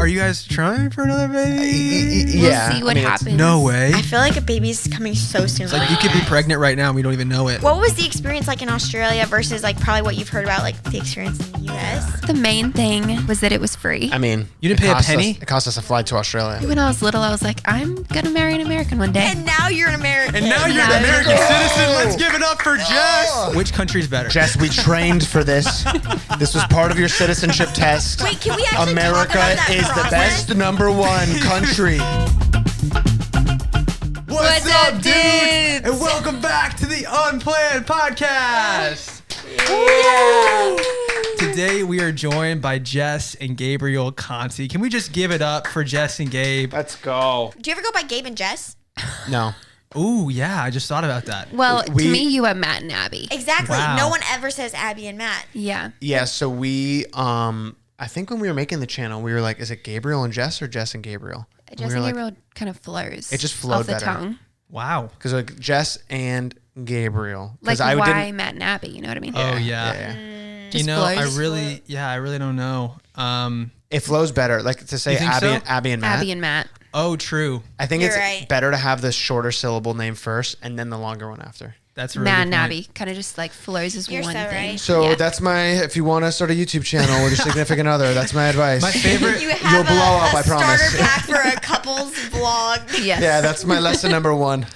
Are you guys trying for another baby? We'll see what happens. No way. I feel like a baby's coming so soon. It's like you could be pregnant right now and we don't even know it. What was the experience like in Australia versus like probably what you've heard about like the experience in the US? The main thing was that it was free. I mean, You didn't pay a penny? It cost us a flight to Australia. When I was little, I was like, I'm going to marry an American one day. And now you're an American. And now you're an American citizen. Let's give it up for Jess. Which country's better? Jess, we trained for this. This was part of your citizenship test. Wait, can we actually America talk about that is process? the best #1 country. What's up, dudes? And welcome back to the Unplanned Podcast. Today we are joined by Jess and Gabriel Conti. Can we just give it up for Jess and Gabe? Let's go. Do you ever go by Gabe and Jess? No. Ooh, yeah, I just thought about that. Well, to me, you are Matt and Abby. Exactly. Wow. No one ever says Abby and Matt. Yeah. Yeah, so we, I think when we were making the channel, we were like, is it Gabriel and Jess or Jess and Gabriel? Jess and Gabriel kind of flows. It just flowed off the better. tongue. Wow. Because like Jess and Gabriel. Like I why didn't. Matt and Abby, you know what I mean? Oh, yeah. You Just know, flows. I really don't know. It flows better. Like to say You think so? Abby and Matt. Abby and Matt. Oh, true. I think You're it's right. better to have the shorter syllable name first and then the longer one after. That's a really Matt good and point. Abby kind of just like flows as You're one so thing. right. So Yeah. that's if you want to start a YouTube channel with your significant other, that's my advice. My favorite. You have You'll blow up, a I promise. starter pack for a couple's vlog. Yes. Yeah, that's my lesson #1.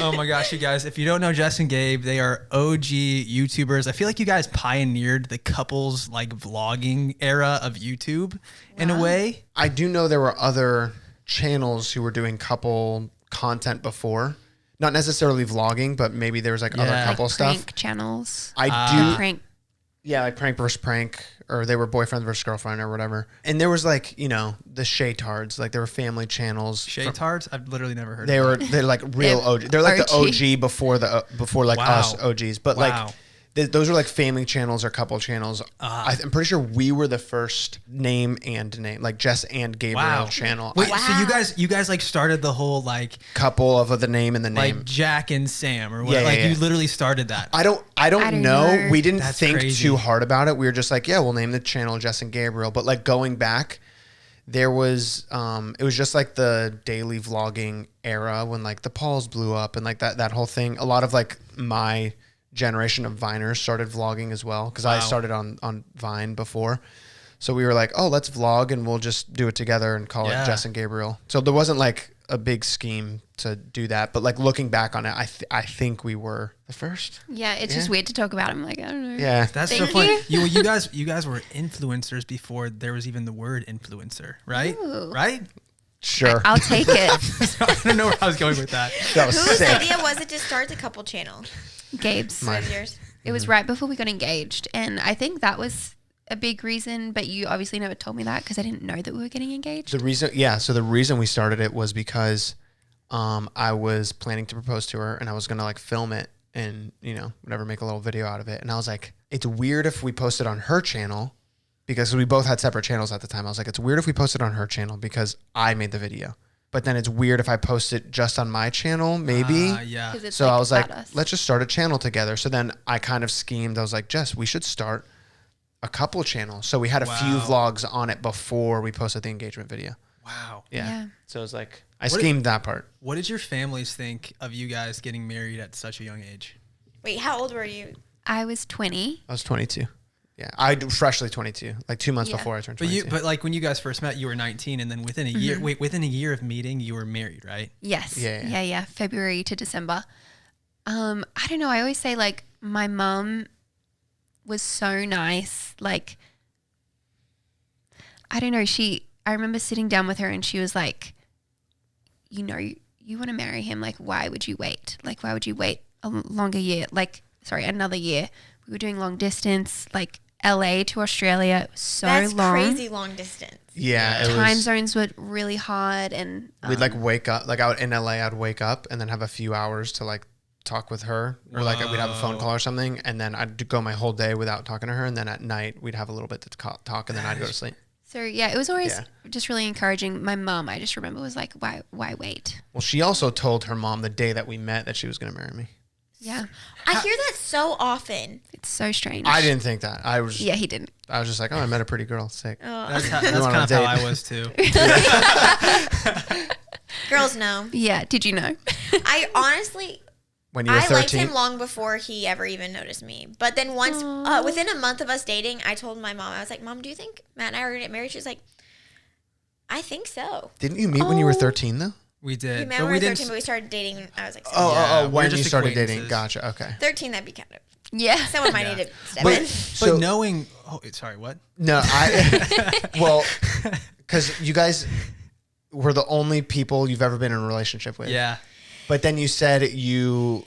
Oh my gosh, you guys, if you don't know Jess and Gabe, they are OG YouTubers. I feel like you guys pioneered the couples like vlogging era of YouTube in a way. I do know there were other channels who were doing couple content before. Not necessarily vlogging, but maybe there was like other Yeah. couple Like stuff. prank channels. I The do. prank. Yeah, like prank versus prank, or they were boyfriend versus girlfriend or whatever. And there was like, the Shaytards, like there were family channels. Shaytards? I've literally never heard They're of that. like real They're OG. They're like the OG. OG before like Wow. us OGs. But Wow. like those are like family channels or couple channels. I'm pretty sure we were the first name, like Jess and Gabriel Wow. channel. Wait, Wow. so you guys like started the whole like Couple of the name and the name. like Jack and Sam or what? Yeah, like yeah. you literally started that. I don't don't know. know. We didn't That's think crazy. too hard about it. We were just like, yeah, we'll name the channel Jess and Gabriel. But like going back, there was it was just like the daily vlogging era when like the Pauls blew up and like that whole thing. A lot of like my generation of Viners started vlogging as well because I Wow. started on Vine before. So we were like, oh, let's vlog and we'll just do it together and call Yeah. it Jess and Gabriel. So there wasn't like a big scheme to do that. But like looking back on it, I think we were the first. Yeah, it's just weird to talk about. I'm like, I don't know. Yeah. That's so Thank funny. you. You guys were influencers before there was even the word influencer, right? Ooh. Right? Sure. I'll take it. I don't know where I was going with that. That was Whose sick. idea was it to start the couple channel? Gabe's. What was yours? It was right before we got engaged. And I think that was a big reason, but you obviously never told me that because I didn't know that we were getting engaged. So the reason we started it was because I was planning to propose to her and I was gonna like film it and whatever, make a little video out of it. And I was like, it's weird if we posted on her channel because we both had separate channels at the time. I was like, it's weird if we posted on her channel because I made the video. But then it's weird if I post it just on my channel, maybe. Yeah. 'Cause it's So I was like, about us. let's just start a channel together. So then I kind of schemed. I was like, Jess, we should start a couple channel. So we had a few Wow. vlogs on it before we posted the engagement video. Wow. Yeah. So it was like, I schemed that part. What did your families think of you guys getting married at such a young age? Wait, how old were you? I was 20. I was 22. Yeah. I freshly 22, like 2 months Yeah. before I turned But 22. but like when you guys first met, you were 19, and then within a year, within a year of meeting, you were married, right? Yes. Yeah. Yeah. February to December. I don't know. I always say like my mum was so nice. Like, I don't know. I remember sitting down with her and she was like, you want to marry him. Like, why would you wait? Like, why would you wait another year? We were doing long distance, like LA to Australia. It was so That's long. crazy long distance. yeah. It Time was, zones were really hard. And we'd like wake up, like out in LA, I'd wake up and then have a few hours to like talk with her or like we'd have a phone call or something. And then I'd go my whhole day without talking to her. And then at night we'd have a little bit to talk and then I'd go to sleep. so, yeah, it was always Yeah. just really encouraging. My mom, I just remember, was like, why wait? Well, she also told her mom the day that we met that she was going to marry me. Yeah. I hear that so often. It's so strange. I didn't think that. Yeah, he didn't. I was just like, oh, I met a pretty girl. Sick. That's kind went on a of how date. I was too. Girls know. Yeah. Did you know? I honestly, When you were I liked 13. him long before he ever even noticed me. But then once, within a month of us dating, I told my mom, I was like, Mom, do you think Matt and I are going to get married? She was like, I think so. Didn't you meet when you were 13 though? We did. We met but when we we were didn't. 13, but we started dating when I was like 17. Yeah, when we're you just started dating. acquaintances. Gotcha. Okay. 13, that'd be kind of, Yeah. someone might Yeah. need to step But- in. But So knowing, sorry, what? no, well, because you guys were the only people you've ever been in a relationship with. Yeah. But then you said you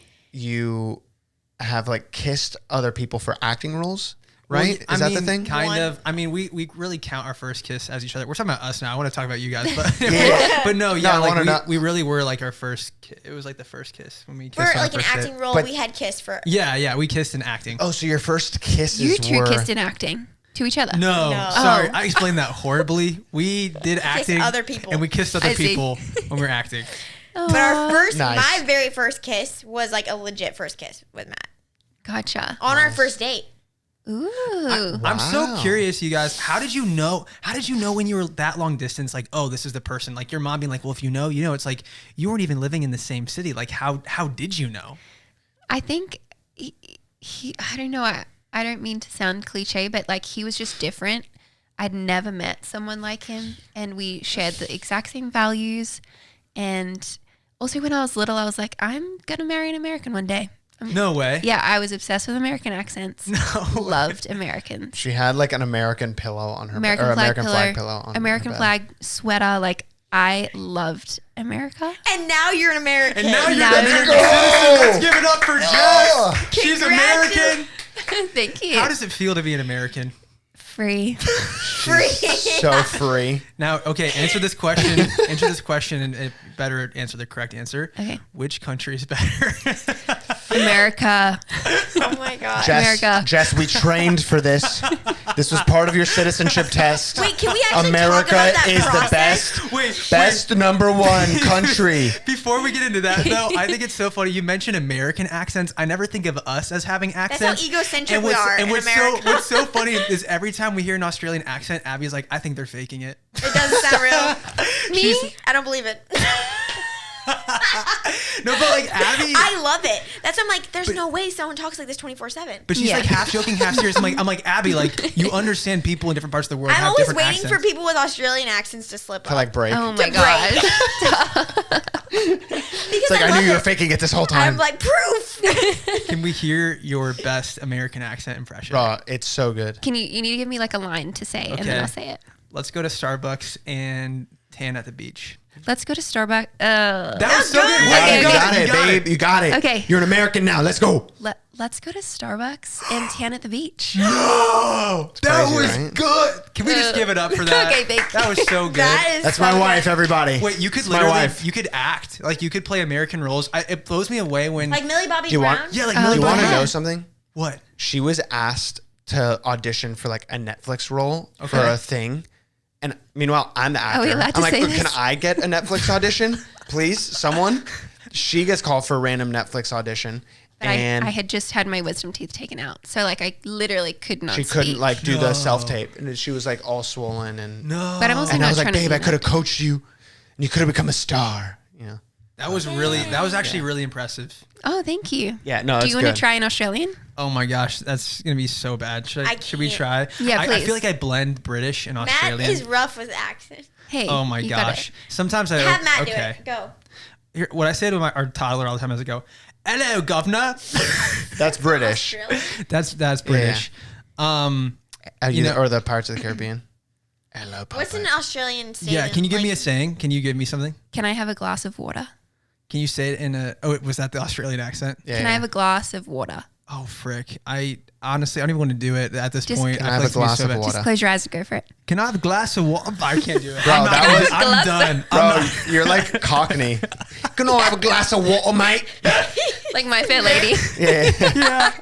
have like kissed other people for acting roles, right? Well, Is that the thing? Kind One. of. I mean, we really count our first kiss as each other. We're talking about us now. I want to talk about you guys, but Yeah. but no, No, yeah, I wanna know- we really were like our first. It was like the first kiss when we kissed. For on like our an first acting date. role, But- we had kissed for. Yeah, we kissed in acting. Oh, so your first kisses You two were kissed in acting to each other. No, No. sorry, Oh. I explained that horribly. We did acting, other people. and we kissed other I see. people when we were acting. Aw. But our first, Nice. my very first kiss was like a legit first kiss with Matt Gotcha. on our first date. Ooh. I'm so Wow. curious, you guys. How did you know? How did you know when you were that long distance? Like, oh, this is the person. Like your mom being like, well, if you know, you know. It's like you weren't even living in the same city. Like, how did you know? I think he I don't know. I don't mean to sound cliche, but like he was just different. I'd never met someone like him, and we shared the exact same values. And also, when I was little, I was like, I'm gonna marry an American one day. No way. Yeah, I was obsessed with American accents. No. Loved Americans. She had like an American pillow on her American or flag American pillow, flag pillow on American her bed. flag sweater. Like I loved America. And now you're an American. And now you're Now the you're American citizen. Let's give it up for Oh. Jess. She's American. Thank you. How does it feel to be an American? Free. Free. So free. Now, okay, answer this question. Answer this question, and it better answer the correct answer. Okay. Which country is better? America. Oh my god. Jess, we trained for this. This was part of your citizenship test. Wait, can we actually America talk about that is process? the Wait, best number one country. Before we get into that, though, I think it's so funny. You mentioned American accents. I never think of us as having accents. how egocentric And we are in what's America. what's so funny is every time we hear an Australian accent, Abby's like, I think they're faking it. It doesn't sound real. Me? She's- I don't believe it. No, but like Abby, I love it. That's why I'm like, there's no way someone talks like this 24/7. but she's Yeah. like half joking, half serious. I'm like Abby, like you understand people in different parts of the world I'm have always different waiting accents. for people with Australian accents to slip To up. like break. Oh my break. gosh. Because It's like I knew love you were it. faking it this whole time. I'm like, proof. Can we hear your best American accent impression? Bro, it's so good. You need to give me like a line to say and Okay. then I'll say it. Let's go to Starbucks and tan at the beach. Let's go to Starbucks. That was so good. good. Wow, Okay, you okay. got it, babe. You got it. Okay. You're an American now. Let's go. Let's go to Starbucks and tan at the beach. Oh, that crazy, was right? good. Can we just give it up for that? Okay, thank That was so good. That is That's my so wife, good. everybody. Wait, you could It's my literally, wife. you could act. Like, you could play American roles. It blows me away when... Like Millie Bobby Do you Brown. want- yeah, like, Oh, Millie You want Bobby to Brown. know something? What? She was asked to audition for like a Netflix role for Okay. a thing. And meanwhile, I'm the actor. we allowed to I'm like, say can this? I get a Netflix audition? Please, someone? She gets called for a random Netflix audition. But And I had just had my wisdom teeth taken out. So like I literally could not she couldn't speak. like do No. the self-tape. And she was like all swollen. And, No. But I'm also and I not was like, trying to babe, do I could have much. coached you. And you could have become a star. You know? That was actually really impressive. Oh, thank you. Yeah, no, Do it's you want good. to try an Australian? Oh my gosh, that's going to be so bad. Should we can't. try? Yeah, I please. feel like I blend British and Matt Australian. is rough with accent. Hey. Oh my you got gosh. it. Sometimes I... Have Matt okay. do it. Go. Here, what I say to our toddler all the time is I go, hello, governor. That's British. Australia. That's British. You know- Or the Pirates of the Caribbean. Hello, Popeye. What's an Australian statement? Yeah, can you give me a like, saying? Can you give me something? Can I have a glass of water? Can you say it in a... Oh, was that the Australian accent? Yeah, Can I yeah. have a glass of water? Oh, frick. I honestly, I don't even want to do it at this Just- point. Can I feel have like a it's gonna be glass of bad. water? Just close your eyes and go for it. Can I have a glass of water? I can't do it. Bro, I'm not that gonna was- do it. I'm done. Bro, you're like Cockney. Can I have a glass of water, mate? Like My Fair Lady. Yeah. Yeah.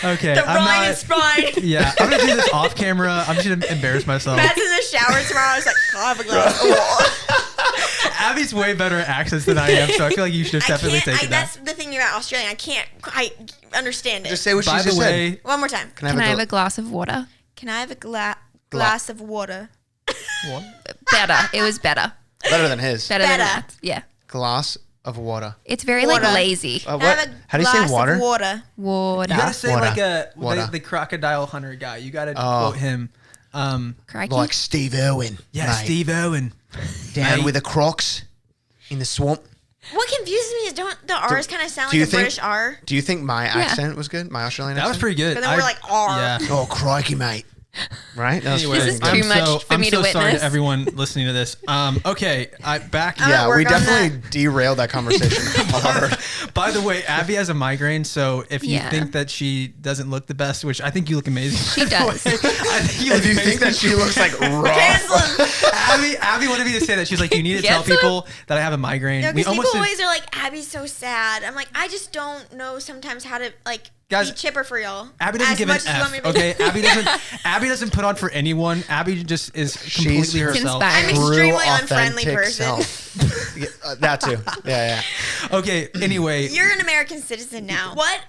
Okay. The I'm Rhine not, is fine. yeah. I'm going to do this off camera. I'm just going to embarrass myself. Matt's in the shower tomorrow. I was like, I'll have a glass of water. Abby's way better at accents than I am, so I feel like you should have definitely taken that. That's the thing you're at Australian. I understand it. Just say what she By just the said. way, One more time. Can I have a glass of water? Can I have a glass of water? Better. It was better. Better than his. Better than Better. that. Yeah. Glass of water. It's very Water. like lazy. Can I What? have a How do you say glass of water? Water. Water. you gotta say Water. like Water. the crocodile hunter guy. You gotta Oh. quote him. Crikey. Like Steve Irwin. Yeah, mate. Steve Owen. Down Mate. with the Crocs in the swamp. What confuses me is don't the R's kind of sound do like you a think- British R? Do you think my accent was good? My Australian That was accent? pretty good. But then we're like R. Yeah. Oh, crikey, mate. Right? That was Anyway, This is pretty too good. much for me to I'm so sorry witness. to everyone listening to this. Okay, back. I'm Yeah, at work we on definitely derailed that conversation hard. By the way, Abby has a migraine, so if you Yeah. think that she doesn't look the best, which I think you look amazing. She does. I think you look If you think amazing. that she looks like rough. Abby wanted me to say that. She's like, you need to tell Cancel? people that I have a migraine. No, we because people almost did- always are like, Abby's so sad. I'm like, I just don't know sometimes how to like Guys, be chipper for y'all. Abby doesn't as give an much as you want me F. to be. Okay, Abby doesn't put on for anyone. Abby just is completely her- herself. inspiring. I'm True extremely unfriendly authentic person. self. Yeah, that too. Yeah. Okay, anyway, You're an American citizen now. What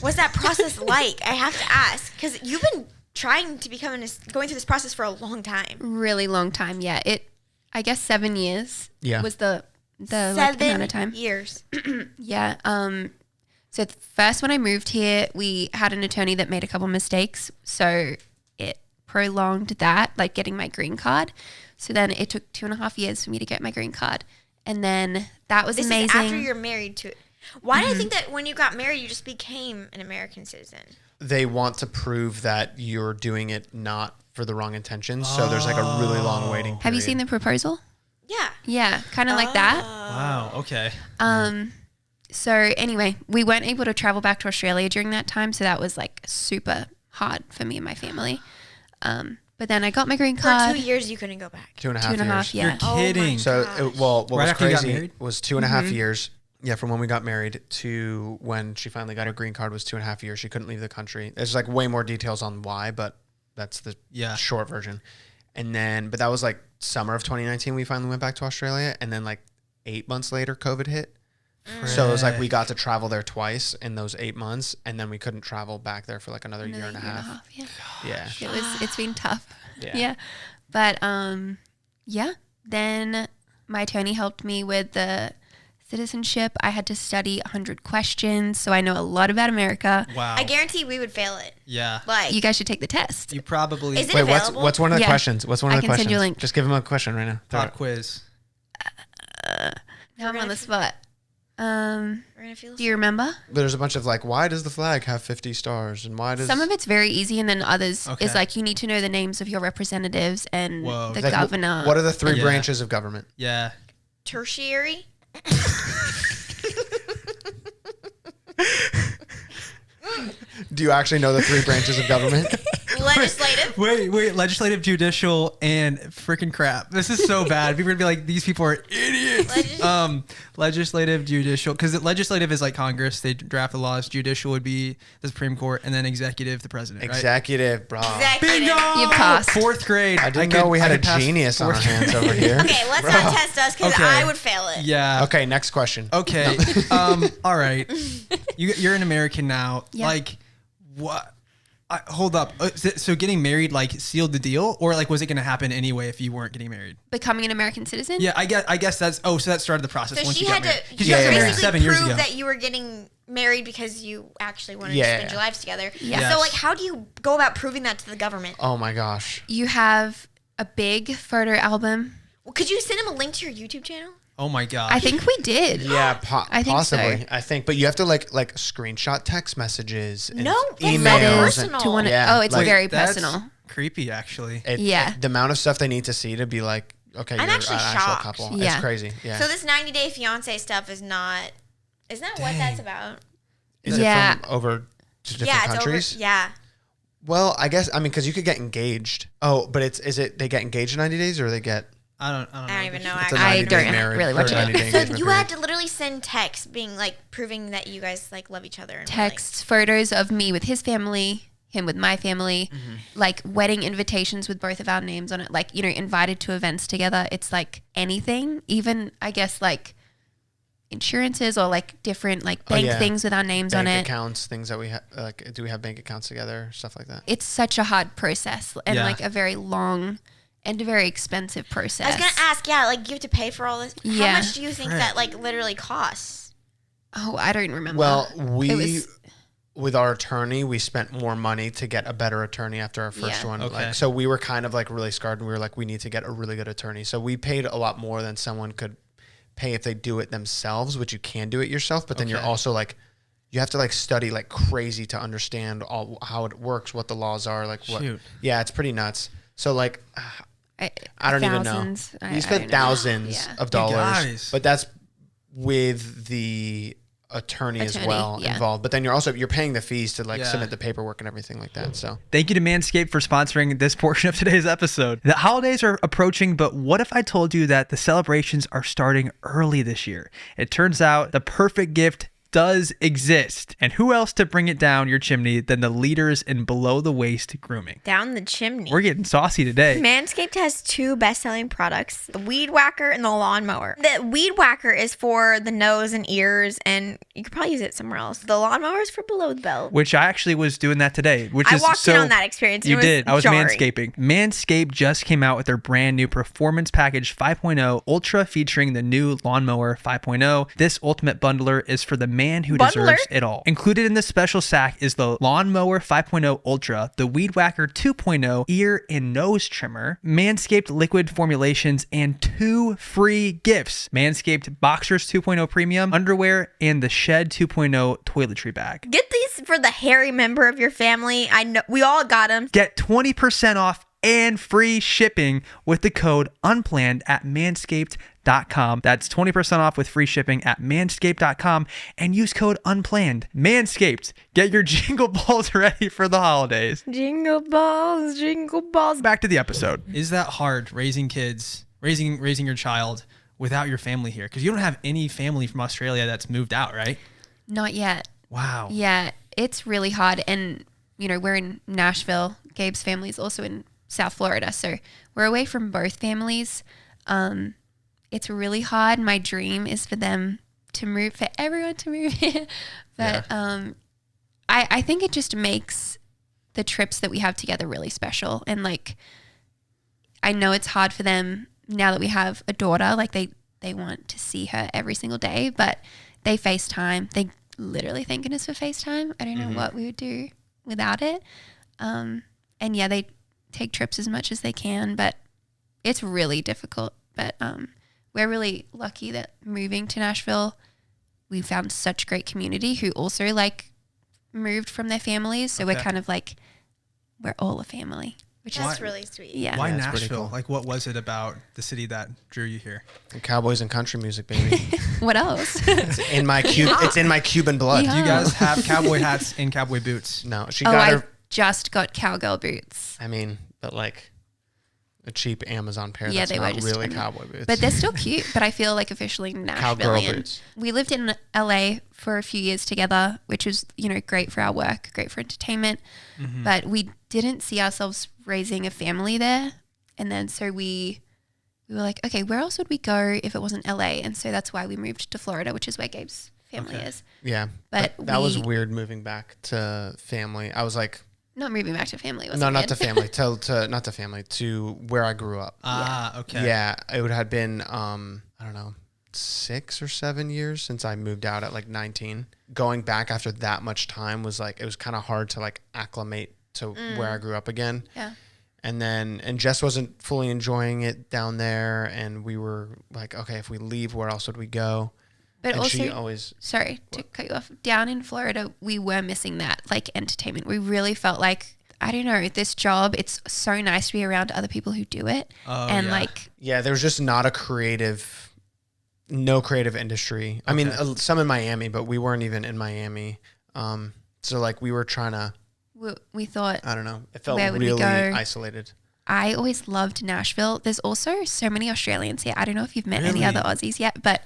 was that process like? I have to ask because you've been trying to going through this process for a long time. Really long time. Yeah. I guess 7 years. Yeah. Was the like, amount of time. 7 years. Yeah. So first when I moved here, we had an attorney that made a couple mistakes. So it prolonged that, like getting my green card. So then it took 2.5 years for me to get my green card. And then that was This amazing. is after you're married to. Why do I think that when you got married, you just became an American citizen? They want to prove that you're doing it not for the wrong intentions. So there's like a really long waiting period. Have you seen the proposal? Yeah. Yeah, kind of like that. wow. Okay. So anyway, we weren't able to travel back to Australia during that time, so that was like super hard for me and my family. But then I got my green For card. 2 years, you couldn't go back. 2.5 years. Yeah. Oh my Kidding. So, gosh. what Right was after you got crazy married? was 2.5 years. Yeah, from when we got married to when she finally got her green card was 2.5 years. She couldn't leave the country. There's like way more details on why, but that's the short version. And then, but that was like summer of 2019. We finally went back to Australia, and then like 8 months later, COVID hit. So it was like we got to travel there twice in those 8 months, and then we couldn't travel back there for like another year and a half. Yeah. Yeah. It's been tough. Yeah. Yeah. But yeah. Then my attorney helped me with the citizenship. I had to study 100 questions, so I know a lot about America. Wow. I guarantee we would fail it. Yeah. Like, You guys should take the test. You probably Is it Wait, available? what's one of the Yeah. questions? What's one of I the can send questions? you a link. Just give him a question right now. Throw pop it. quiz. Now I'm on the spot. we're gonna feel Do you remember? There's a bunch of like, why does the flag have 50 stars, and why does Some of it's very easy, and then others Okay. is like you need to know the names of your representatives and Whoa. the like, governor. What are the three Yeah. branches of government? Yeah. tertiary? Do you actually know the three branches of government? Legislative? Wait. Legislative, judicial, and freaking crap. This is so bad. People are gonna be like, these people are idiots. Legislative, judicial, because legislative is like Congress. They draft the laws. Judicial would be the Supreme Court, and then executive, the president. Right? Executive, bro. Executive. Bingo! You passed. 4th grade. I didn't know we had a genius on our hands over here. Okay, let's not test us because Okay. I would fail it. Yeah. Okay, next question. Okay. All right. You're an American now. Yeah. Like, what? Hold up. So getting married like sealed the deal, or like was it going to happen anyway if you weren't getting married? Becoming an American citizen? Yeah, I guess that's. Oh, so that started the process So once she you got had married. to 'Cause you got Yeah, married yeah. basically 7 years prove ago. that you were getting married because you actually wanted to Yeah. spend your lives together. Yeah. So, like, how do you go about proving that to the government? Oh my gosh. You have a big photo album. Well, could you send him a link to your YouTube channel? Oh my gosh. I think we did. Yeah, I think so. possibly. I think, but you have to like screenshot text messages and No, that's emails. not and- personal. To one, Yeah, oh, it's like, very That's personal. creepy, actually. Yeah. The amount of stuff they need to see to be like, okay, I'm you're actually an actual shocked. couple. Yeah. It's crazy. Yeah. So this 90-day fiance stuff is not. Isn't that what that's about? Is Yeah. it from over to different Yeah, it's countries? over. Yeah. Well, I guess because you could get engaged. Oh, but is it they get engaged in 90 days or they get? I don't I don't even know. It's a Actually. 90 I don't day marriage, really or watch it. 90 day So engagement you period. had to literally send texts being like proving that you guys like love each other. And Texts, photos of me with his family, him with my family, like wedding invitations with both of our names on it, like, you know, invited to events together. It's like anything, even I guess like insurances or like different like bank things with our names on it. Bank accounts, things that we have, like, do we have bank accounts together, stuff like that? It's such a hard process and like a very long and a very expensive process. I was going to ask, like you have to pay for all this. Yeah. How much do you think that like literally costs? Oh, I don't remember. Well, with our attorney, we spent more money to get a better attorney after our first one. Okay. Like, so we were kind of like really scarred, and we were like, we need to get a really good attorney. So we paid a lot more than someone could pay if they do it themselves, which you can do it yourself. But then you're also like, you have to like study like crazy to understand how it works, what the laws are, like what. Shoot. Yeah, it's pretty nuts. So like, I don't even know. We spent thousands of dollars, guys. but that's with the attorney as well involved. But then you're paying the fees to like submit the paperwork and everything like that. So thank you to Manscaped for sponsoring this portion of today's episode. The holidays are approaching, but what if I told you that the celebrations are starting early this year? It turns out the perfect gift does exist. And who else to bring it down your chimney than the leaders in below the waist grooming? Down the chimney. We're getting saucy today. Manscaped has 2 best-selling products, the Weed Whacker and the Lawnmower. The Weed Whacker is for the nose and ears, and you could probably use it somewhere else. The Lawnmower is for below the belt. Which I actually was doing that today. I walked in on that experience. You did. I was jarring. manscaping. Manscaped just came out with their brand new Performance Package 5.0 Ultra featuring the new Lawnmower 5.0. This ultimate bundler is for the man who deserves it all. Included in this special sack is the Lawnmower 5.0 Ultra, the Weed Whacker 2.0 ear and nose trimmer, Manscaped liquid formulations, and 2 free gifts: Manscaped Boxers 2.0 Premium underwear and the Shed 2.0 toiletry bag. Get these for the hairy member of your family. I know we all got them. Get 20% off and free shipping with the code UNPLANNED at manscaped.com. That's 20% off with free shipping at manscaped.com and use code UNPLANNED. Manscaped, get your jingle balls ready for the holidays. Jingle balls, jingle balls. Back to the episode. Is that hard, raising kids, raising your child without your family here? Because you don't have any family from Australia that's moved out, right? Not yet. Wow. Yeah, it's really hard. And, you know, we're in Nashville. Gabe's family is also in South Florida. So we're away from both families. It's really hard. My dream is for them to move, for everyone to move here. But I think it just makes the trips that we have together really special. And like, I know it's hard for them now that we have a daughter. Like they want to see her every single day, but they FaceTime. They literally thanking us for FaceTime. I don't know what we would do without it. And yeah, they take trips as much as they can, but it's really difficult. But we're really lucky that moving to Nashville, we found such great community who also like moved from their families. So we're kind of like, we're all a family. Which That's really sweet. Yeah. Why Yeah, it's pretty Nashville? cool. Like, what was it about the city that drew you here? And cowboys and country music, baby. What else? It's in my it's in my Cuban blood. Yeah. Do you guys have cowboy hats and cowboy boots? No, she Oh, got I her. just got cowgirl boots. I mean, but like a cheap Amazon pair. Yeah, That's they were not just really 20. cowboy boots. But they're still cute. But I feel like officially Cowgirl Nashvilleian. boots. We lived in LA for a few years together, which was, you know, great for our work, great for entertainment. But we didn't see ourselves raising a family there. And then so we were like, okay, where else would we go if it wasn't LA? And so that's why we moved to Florida, which is where Gabe's family is. Yeah, But that was weird moving back to family. I was like, Not moving back to family. Was no, not weird. to family, to not to family, to where I grew up. Ah, okay. Yeah, it would have been I don't know, 6 or 7 years since I moved out at like 19. Going back after that much time was like, it was kind of hard to like acclimate to where I grew up again. Yeah. And Jess wasn't fully enjoying it down there, and we were like, okay, if we leave, where else would we go? But and also, she always, sorry to cut you off. Down in Florida, we were missing that like entertainment. We really felt like, I don't know, this job, it's so nice to be around other people who do it. Oh, and yeah. like, yeah, there was just not no creative industry. I mean, some in Miami, but we weren't even in Miami. So like we were trying to, we thought, I don't know, it felt Where would we really go? isolated. I always loved Nashville. There's also so many Australians here. I don't know if you've met any Really? other Aussies yet, but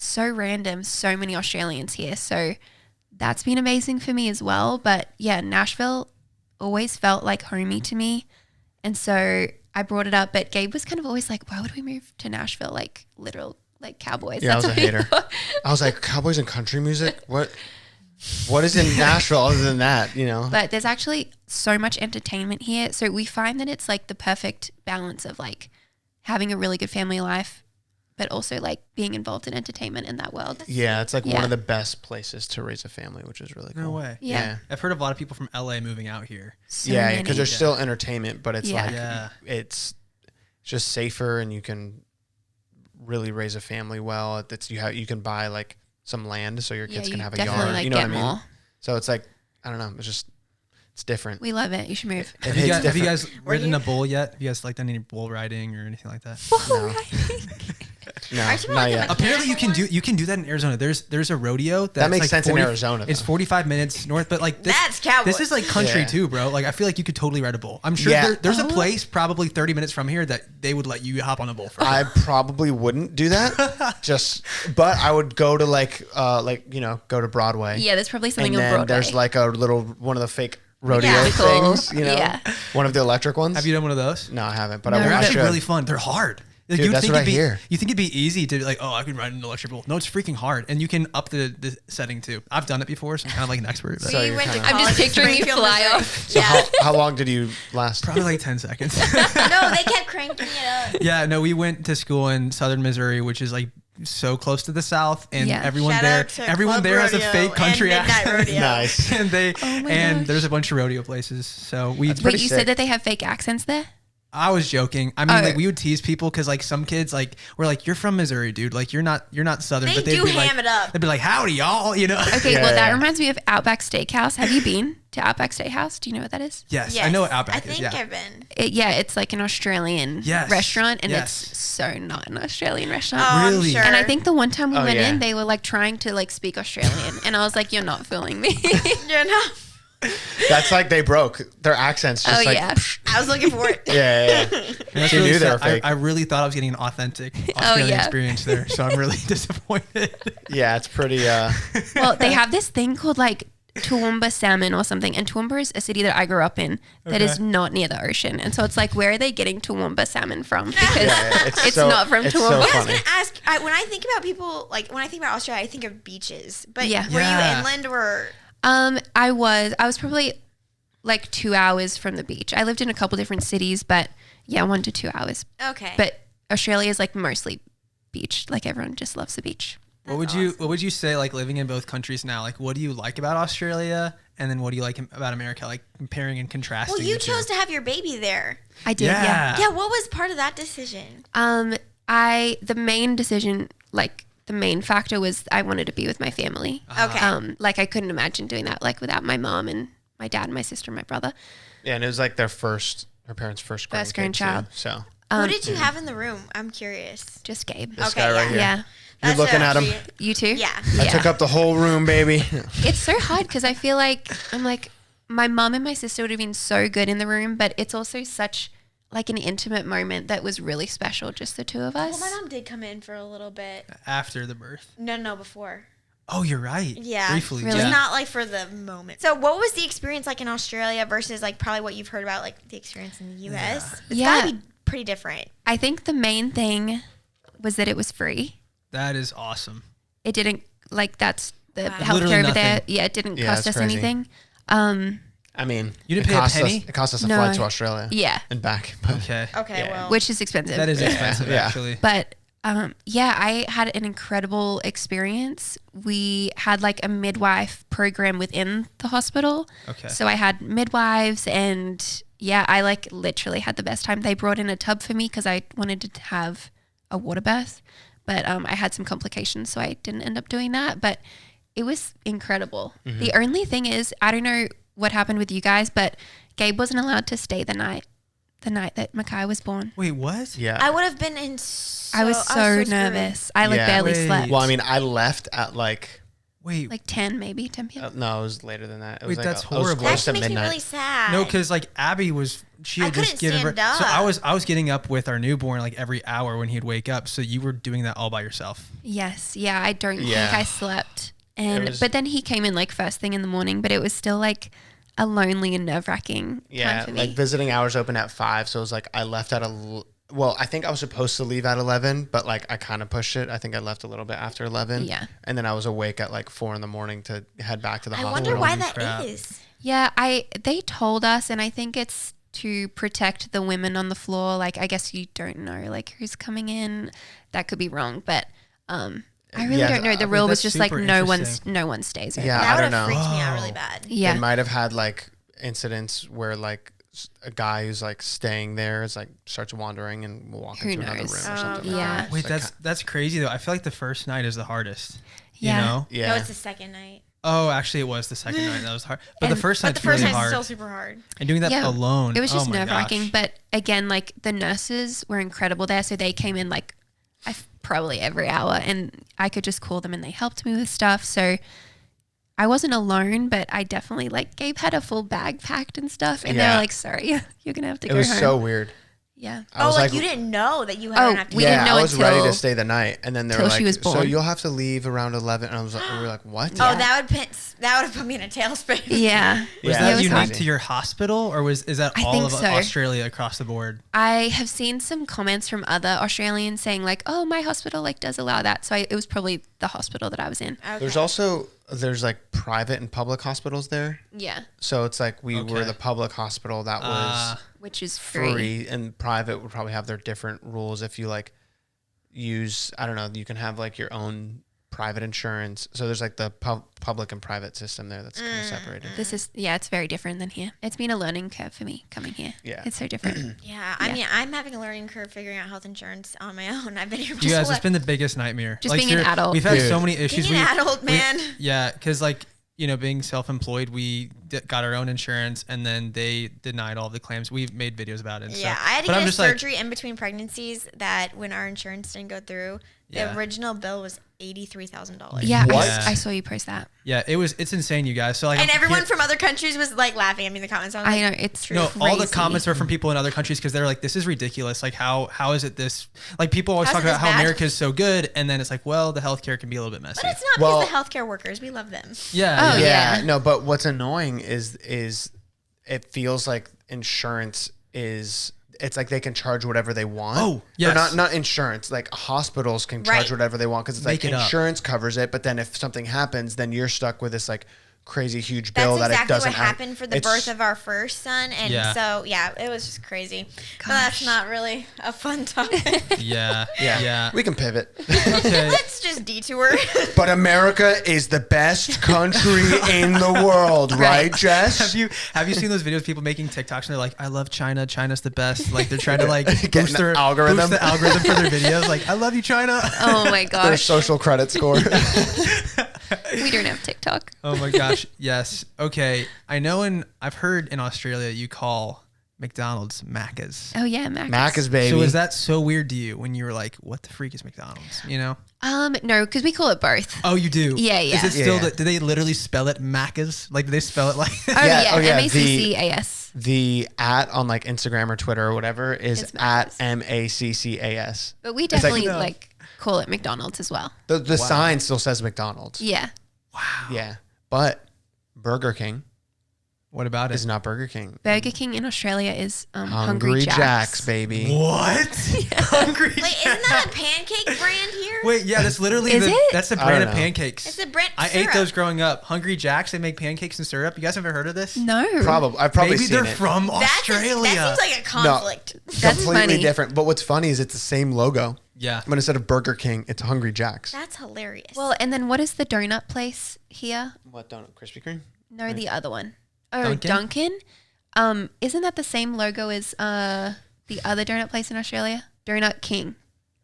so random, so many Australians here. So that's been amazing for me as well. But yeah, Nashville always felt like homey to me. And so I brought it up, but Gabe was kind of always like, why would we move to Nashville? Like like cowboys. Yeah, I was That's a what we hater. thought. I was like, cowboys and country music? What is in Nashville other than that, you know? But there's actually so much entertainment here. So we find that it's like the perfect balance of like having a really good family life, but also like being involved in entertainment in that world. Yeah, it's like one Yeah. of the best places to raise a family, which is really cool. No way. Yeah. I've heard of a lot of people from LA moving out here. So Yeah, many. because there's still entertainment, but it's Yeah. like Yeah. it's just safer, and you can really raise a family well. You can buy like some land so your kids can you have a definitely, yard. like, You know what I get mean? more. So it's like, I don't know. It's different. We love it. You should move. Have you guys Were ridden you? a bull yet? Have you guys like done any bull riding or anything like that? No, no, Aren't you not like a yet. Apparently you can Mechanical do that in Arizona. There's a rodeo That makes like sense in Arizona, It's though. 45 minutes north, but like That's cowboys. this is like country Yeah. too, bro. Like I feel like you could totally ride a bull. I'm sure Yeah. there's a place probably 30 minutes from here that they would let you hop on a bull for. I probably wouldn't do that. But I would go to go to Broadway. Yeah, there's probably And something on then Broadway. there's like a little one of the fake rodeo Yeah. Cool. things, you know, Yeah. one of the electric ones. Have you done one of those? No, I haven't, but No, I They're I actually should. really fun. They're hard. Like, Dude, you'd that's think what I it'd be, hear. You think it'd be easy to be like, oh, I can ride an electric bull. No, it's freaking hard, and you can up the setting too. I've done it before, so I'm kind of like an expert. But So we you're went to kinda- I'm just college in picturing you Springfield, fly Missouri. off. So Yeah. how long did you last? probably like 10 seconds. No, they kept cranking it up. Yeah, no, we went to school in southern Missouri, which is like so close to the south, and Yeah. everyone Shout there out to everyone Club there has a Rodeo fake and country Midnight accent. Rodeo. Nice. and Oh my and gosh. there's a bunch of rodeo places. So we That's Wait, pretty you sick. said that they have fake accents there? I was joking. I mean, Oh. like we would tease people because like some kids like were like, "You're from Missouri, dude. Like you're not southern." They but they'd do be like, ham it up. They'd be like, "Howdy, y'all," you know. Okay, Yeah, well, that yeah. reminds me of Outback Steakhouse. Have you been to Outback Steakhouse? Do you know what that is? Yes, Yes. I know what Outback I think is. Yeah. I've been. Yeah, it's like an Australian Yes, restaurant, and yes. it's so not an Australian restaurant. Oh, I'm Really? sure. And I think the one time we Oh, went yeah. in, they were like trying to like speak Australian, and I was like, "You're not fooling me." You're not. That's like they broke their accents. Just Oh, like, yeah. I was looking for it. yeah. And that's She really knew they were sad. fake. I really thought I was getting an authentic Australian yeah. experience there, so I'm really disappointed. Yeah, it's pretty. Well, they have this thing called like Toowoomba salmon or something, and Toowoomba is a city that I grew up in that is Okay. not near the ocean, and so it's like, where are they getting Toowoomba salmon from? Because Yeah, it's so- not from it's so Toowoomba. I was funny. gonna ask. When I think about people, like when I think about Australia, I think of beaches. But Yeah. were Yeah. you inland or? I was probably like 2 hours from the beach. I lived in a couple different cities, but yeah, 1 to 2 hours. Okay. But Australia is like mostly beach. Like everyone just loves the beach. What would you say, like living in both countries now? Like, what do you like about Australia, and then what do you like about America? Like comparing and contrasting. well, you the two. chose to have your baby there. I did, yeah. Yeah. What was part of that decision? The main decision, like the main factor was I wanted to be with my family. Okay. Like I couldn't imagine doing that like without my mom and my dad, my sister, my brother. Yeah, and it was like her parents' first First grandkid, grandchild. too, so Who did you have in the room? I'm curious. Just Gabe. this Okay, guy right yeah. here. Yeah. You're That's looking at him. actually- You too? Yeah. I took up the whole room, baby. It's so hard because I feel like I'm like my mom and my sister would have been so good in the room, but it's also such like an intimate moment that was really special, just the two of us. Well, my mom did come in for a little bit. after the birth. No, before. Oh, you're right. Yeah. Briefly. Really? Yeah. Just not like for the moment. So what was the experience like in Australia versus like probably what you've heard about like the experience in the US? It's Yeah. gotta be pretty different. I think the main thing was that it was free. That is awesome. It didn't like that's the Wow. healthcare Literally over there. nothing. Yeah, it didn't Yeah, cost that's us crazy. anything. I mean, You didn't pay a penny? It cost us a No. flight to Australia. Yeah, And back. But Okay. Okay, Yeah. well. which is expensive. That is Yeah. expensive, Yeah. actually. But yeah, I had an incredible experience. We had like a midwife program within the hospital. Okay. So I had midwives and yeah, I like literally had the best time. They brought in a tub for me because I wanted to have a water birth, but I had some complications, so I didn't end up doing that. But it was incredible. Mm-hmm. The only thing is, I don't know what happened with you guys, but Gabe wasn't allowed to stay the night that Makai was born. Wait, what? yeah. I would have been in I was so screwed. nervous. I like Yeah. barely Wait. slept. Well, I mean, I left at like Wait. Like 10 p.m. no, it was later than that. It was Wait, like that's I was horrible. That close to makes me midnight. really sad. No, because like Abby she I had just couldn't given stand birth. So up. I was getting up with our newborn like every hour when he'd wake up. So you were doing that all by yourself. Yes. Yeah. I don't Yeah. think I slept. And was- but then he came in like first thing in the morning, but it was still like a lonely and nerve wracking Yeah, time for me. like visiting hours open at 5, so it was like I left at Well, I think I was supposed to leave at 11, but like I kind of pushed it. I think I left a little bit after 11. Yeah. And then I was awake at like 4 a.m. to head back to the I hospital. wonder why Holy crap. that is. Yeah, they told us, and I think it's to protect the women on the floor. Like, I guess you don't know, like, who's coming in. That could be wrong, but I really don't know. The rule was that's just like super no one interesting. stays over. Yeah, That I would don't have know. freaked me out really bad. Yeah. They might have had like incidents where like a guy who's like staying there is like starts wandering and will walk Who into another room or knows? something. Yeah. Wait, Like, that's crazy though. I feel like the first night is the hardest. Yeah. You know? Yeah. No, it's the second night. Oh, actually, it was the second night that was hard. But And- the first But night's the first really night's hard. still super hard. And doing that Yeah. alone. It was just oh my nerve wracking. gosh. But again, like the nurses were incredible there. So they came in like probably every hour, and I could just call them and they helped me with stuff. So I wasn't alone, but I definitely like Gabe had a full bag packed and stuff. And they Yeah. were like, sorry, you're going to have to It go was home. so weird. Yeah. I was like you didn't know that you had Oh, to have to we go. didn't know I was ready to until- stay the night, and then they were till like, she was "So born. you'll have to leave around 11." And I was like, we were like, "What?" Oh, that would have put me in a tailspin. Yeah. Was Yeah, that it was unique hard. to your hospital, or is that I all think of so. Australia across the board? I have seen some comments from other Australians saying like, oh, my hospital like does allow that. So it was probably the hospital that I was in. Okay. There's like private and public hospitals there, Yeah. so it's like we Okay. were the public hospital that was Which is free. free, and private would probably have their different rules. If you like use, I don't know, you can have like your own private insurance. So there's like the public and private system there that's kind of separated. It's very different than here. It's been a learning curve for me coming here. Yeah. It's so different. Yeah, I mean, I'm having a learning curve figuring out health insurance on my own. I've been here for You guys, so it's been the biggest nightmare. Just being an adult. We've had Dude. so many issues. being an adult, man. Yeah, because like, you know, being self-employed, we got our own insurance, and then they denied all the claims. We've made videos about it. And Yeah, stuff. I had to But get I'm a just like, surgery in between pregnancies that when our insurance didn't go through, the Yeah. original bill was $83,000. Yeah, What? I saw you post that. yeah, it's insane, you guys. So like, And everyone here- from other countries was like laughing at me in the comments. I was I like, know it's No, all the crazy. comments are from people in other countries because they're like, "This is ridiculous. Like, how is it this? Like, people always How's talk it about this how bad? America is so good, and then it's like, well, the healthcare can be a little bit messy. But it's not Well- because the healthcare workers. We love them. Yeah, Oh, yeah. No, but what's annoying is it feels like insurance is. It's like they can charge whatever they want. Oh, Or yes. not insurance. Like hospitals can charge Right. whatever they want because it's Make like it up. insurance covers it, but then if something happens, then you're stuck with this like crazy huge bill That's that it exactly doesn't what have- happened for the it's- birth of our first son. And Yeah. so, yeah, it was just crazy. But that's not really a fun topic. yeah, Yeah, yeah. we can pivot. Okay. Let's just detour. But America is the best country in the world, right, Jess? Have you seen those videos of people making TikToks and they're like, I love China. China's the best. Like they're trying to like boost the algorithm. boost the algorithm for their videos. Like, I love you, China. Oh my Their gosh. social credit score. We don't have TikTok. Oh my gosh. Yes. Okay. I know I've heard in Australia you call McDonald's Macca's. Oh yeah, Max. Macca's, baby. So is that so weird to you when you were like, what the freak is McDonald's? You know? No, because we call it both. Oh, you do? Yeah, yeah. Is it still, Yeah. do they literally spell it Macca's? Like, do they spell it like Oh Yeah, yeah, oh, yeah, MACCAS. The at on like Instagram or Twitter or whatever is It's at Macca's. MACCAS. But we like, definitely no. like call it McDonald's as well. The sign still says McDonald's. Yeah. Yeah. But Burger King What about is it? not Burger King. Burger King in Australia is Hungry Jack's, baby. What? Hungry Wait, isn't that a pancake brand here? Wait, yeah, that's literally Is it? that's the I brand don't of know. pancakes. It's a brand. I syrup. ate those growing up. Hungry Jack's, they make pancakes and syrup. You guys ever heard of this? No. I've probably Maybe seen they're it. from Australia. That seems like a conflict. That's Completely funny. different. But what's funny is it's the same logo. Yeah. But instead of Burger King, it's Hungry Jack's. That's hilarious. Well, and then what is the donut place here? What donut? Krispy Kreme? No, the other one. Oh, Dunkin'? Dunkin'. Isn't that the same logo as the other donut place in Australia? Donut King.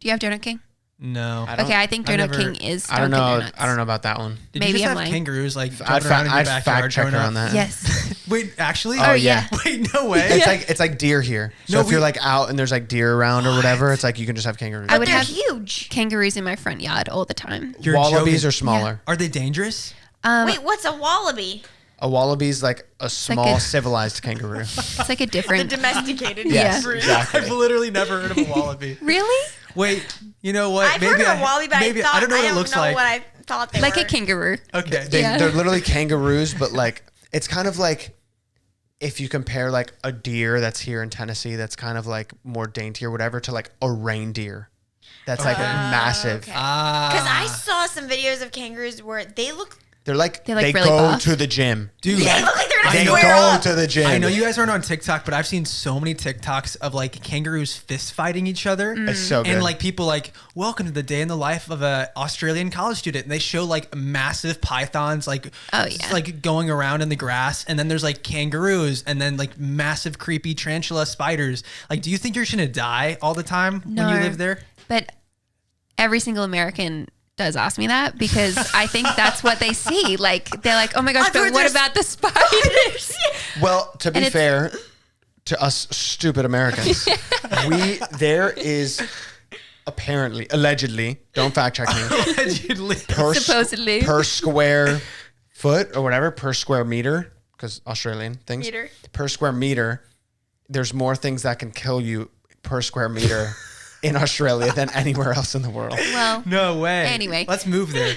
Do you have Donut King? No. I don't- Okay, I think I've Donut never- King is I don't Dunkin' know. Donuts. I don't know about that one. Did Maybe you just I'm have lying. kangaroos like I'd jumping around in your fact backyard check her growing on up? that. Yes. Wait, actually? Oh, yeah. Wait, no way. It's like deer here. So No, if you're like out and there's like deer around or whatever, it's like you can just have kangaroos. I would they're have huge. kangaroos in my front yard all the time. You're Wallabies joking. are smaller. Are they dangerous? Wait, what's a wallaby? A wallaby's like a small like a- civilized kangaroo. It's like a The different. domesticated. Yes, breed. exactly. I've literally never heard of a wallaby. Really? Wait, you know what? I've heard of a wallaby, but maybe I don't know what it looks like. what I thought they Like were. a kangaroo. Okay. They're Yeah. literally kangaroos, but like it's kind of like if you compare like a deer that's here in Tennessee, that's kind of like more dainty or whatever, to like a reindeer. That's like massive. Because I saw some videos of kangaroos where they really go buff. to the gym. Dude, they look like they're gonna They square go up. to the gym. I know you guys aren't on TikTok, but I've seen so many TikToks of like kangaroos fist fighting each other. It's so good. And like people like, welcome to the day in the life of a Australian college student. And they show like massive pythons like like going around in the grass. And then there's like kangaroos and then like massive creepy tarantula spiders. Like, do you think you're just gonna die all the time when you live there? But every single American does ask me that because I think that's what they see. Like, they're like, oh my gosh, but what about the spiders? Well, to be fair to us stupid Americans, there is apparently, allegedly, don't fact check me, Allegedly. Supposedly. per square foot or whatever, per square meter, because Australian things, Meter. per square meter, there's more things that can kill you per square meter in Australia than anywhere else in the world. Well, No way. Anyway. Let's move there.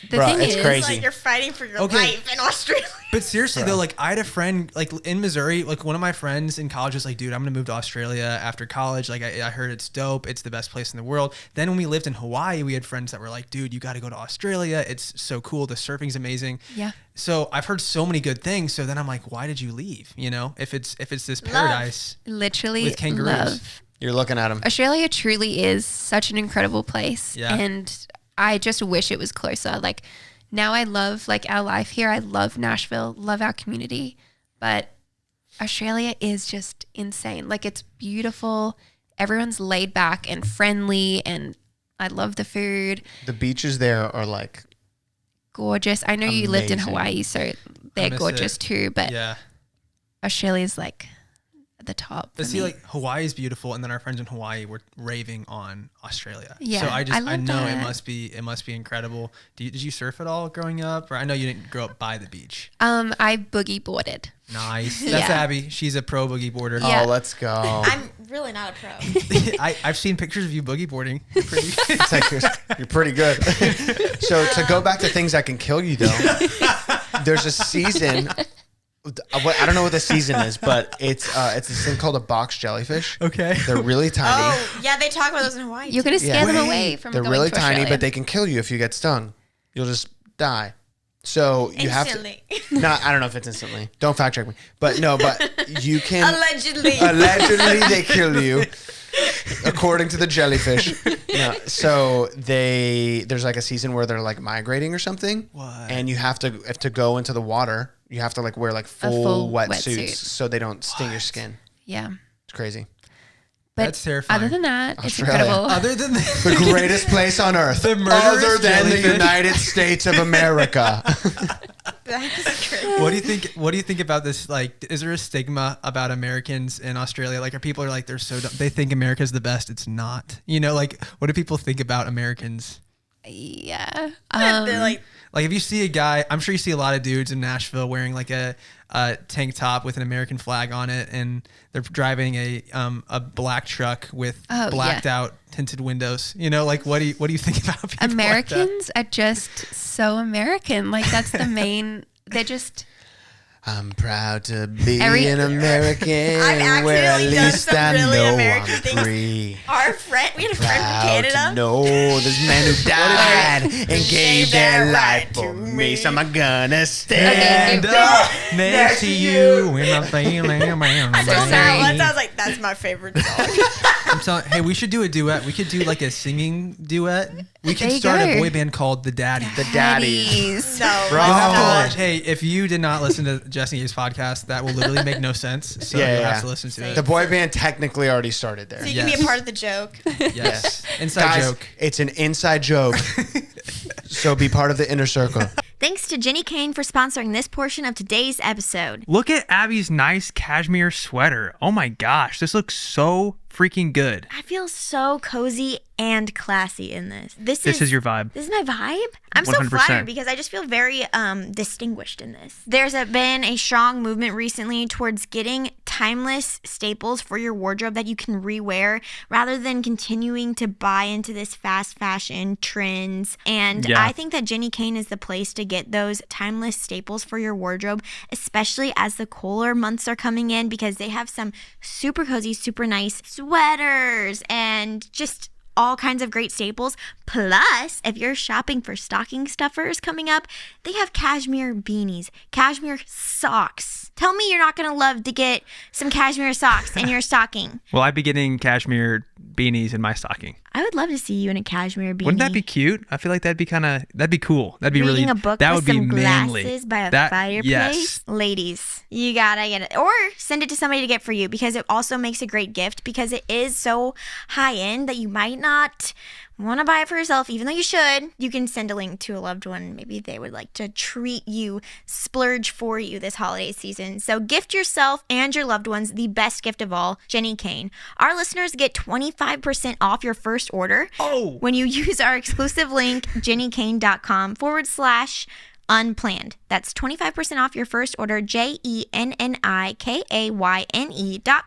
the Bro, thing it's is, crazy. It's like you're fighting for your Okay. life in Australia. But seriously though, like I had a friend like in Missouri, like one of my friends in college was like, dude, I'm gonna move to Australia after college. Like I heard it's dope. It's the best place in the world. Then when we lived in Hawaii, we had friends that were like, dude, you got to go to Australia. It's so cool. The surfing's amazing. Yeah. So I've heard so many good things. So then I'm like, why did you leave? You know, if it's this paradise literally with kangaroos. love. You're looking at them. Australia truly is such an incredible place. Yeah. And I just wish it was closer. Like, now I love like our life here. I love Nashville, love our community, but Australia is just insane. Like, it's beautiful. Everyone's laid back and friendly, and I love the food. The beaches there are like Gorgeous. I know you lived in Amazing. Hawaii, so they're miss gorgeous it. too, but Yeah. Australia's like at the top. But for see, me. like Hawaii is beautiful, and then our friends in Hawaii were raving on Australia. Yeah, so I I love know that. it must be incredible. Did you surf at all growing up? Or I know you didn't grow up by the beach. I boogie boarded. Nice. That's Yeah. Abby. She's a pro boogie boarder. Yeah. oh, let's go. I'm really not a pro. I've seen pictures of you boogie boarding. You're pretty. It's like you're pretty good. So to go back to things that can kill you, though, there's a season. I don't know what the season is, but it's this thing called a box jellyfish. Okay. They're really tiny. Oh, yeah, they talk about those in Hawaii. You're gonna scare them Wait. away from They're going really to tiny, Australia. but they can kill you if you get stung. You'll just die. So you Instantly. have to. No, I don't know if it's instantly. Don't fact check me. But no, but you can. Allegedly. Allegedly, they kill you, according to the jellyfish. No, so there's like a season where they're like migrating or something. What? And you have to go into the water. You have to like wear like full full wetsuits wetsuit. so they don't sting your skin. yeah. It's crazy. But That's terrifying. other than that, it's Australia. incredible. Other than that, The greatest place on earth, The murderous other than the jellyfish. United States of America. That's crazy. what do you think? What do you think about this? Like, is there a stigma about Americans in Australia? Like, are people are like they're so dumb. They think America's the best. It's not. You know, like, what do people think about Americans? Yeah. They're like, Like, if you see a guy, I'm sure you see a lot of dudes in Nashville wearing like a tank top with an American flag on it, and they're driving a black truck with Oh, blacked out tinted windows. You know, like what do you think about people like that? Americans are just so American. Like, that's the main. They're just. I'm proud to be Every- an American I've where at accidentally done least some I really know American I'm things. free. our friend, we had a friend from Proud to Canada. know this man who died and gave their life for me. So I'm gonna stand Okay, up next to you when I'm feeling I told sorry. Matt once, I was like, that's my favorite song. I'm telling, hey, we should do a duet. We could do like a singing duet. We could There you start a go. boy band called The Daddies. The daddies. Daddies. No, Bro. You'll have to Oh. watch. Hey, if you did not listen to Jess Gabe's podcast, that will literally make no sense. So Yeah, you'll yeah. have to listen to The it. boy band technically already started there. so you can be Yes. a part of the joke. Yes. Inside Guys, joke. it's an inside joke. So be part of the inner circle. Thanks to Jenny Kane for sponsoring this portion of today's episode. Look at Abby's nice cashmere sweater. Oh my gosh, this looks so freaking good. I feel so cozy and classy in this. This Is your vibe. This is my vibe. I'm so 100%. flattered because I just feel very distinguished in this. There's been a strong movement recently towards getting timeless staples for your wardrobe that you can rewear rather than continuing to buy into this fast fashion trends. And I think that Jenny Kane is the place to get those timeless staples for your wardrobe, especially as the cooler months are coming in, because they have some super cozy, super nice sweaters and just all kinds of great staples. Plus, if you're shopping for stocking stuffers coming up, they have cashmere beanies, cashmere socks. Tell me you're not going to love to get some cashmere socks in your stocking. Will I be getting cashmere beanies in my stocking? I would love to see you in a cashmere beanie. Wouldn't that be cute? I feel like that'd be cool. That'd be Reading really, a book that with would be some manly. glasses by a That- fireplace. yes. Ladies, you gotta get it. Or send it to somebody to get for you, because it also makes a great gift, because it is so high end that you might not want to buy it for yourself, even though you should. You can send a link to a loved one. Maybe they would like to treat you, splurge for you this holiday season. So gift yourself and your loved ones the best gift of all, Jenny Kane. Our listeners get 25% off your first order when you use our exclusive link, jennykane.com/unplanned. That's 25% off your first order,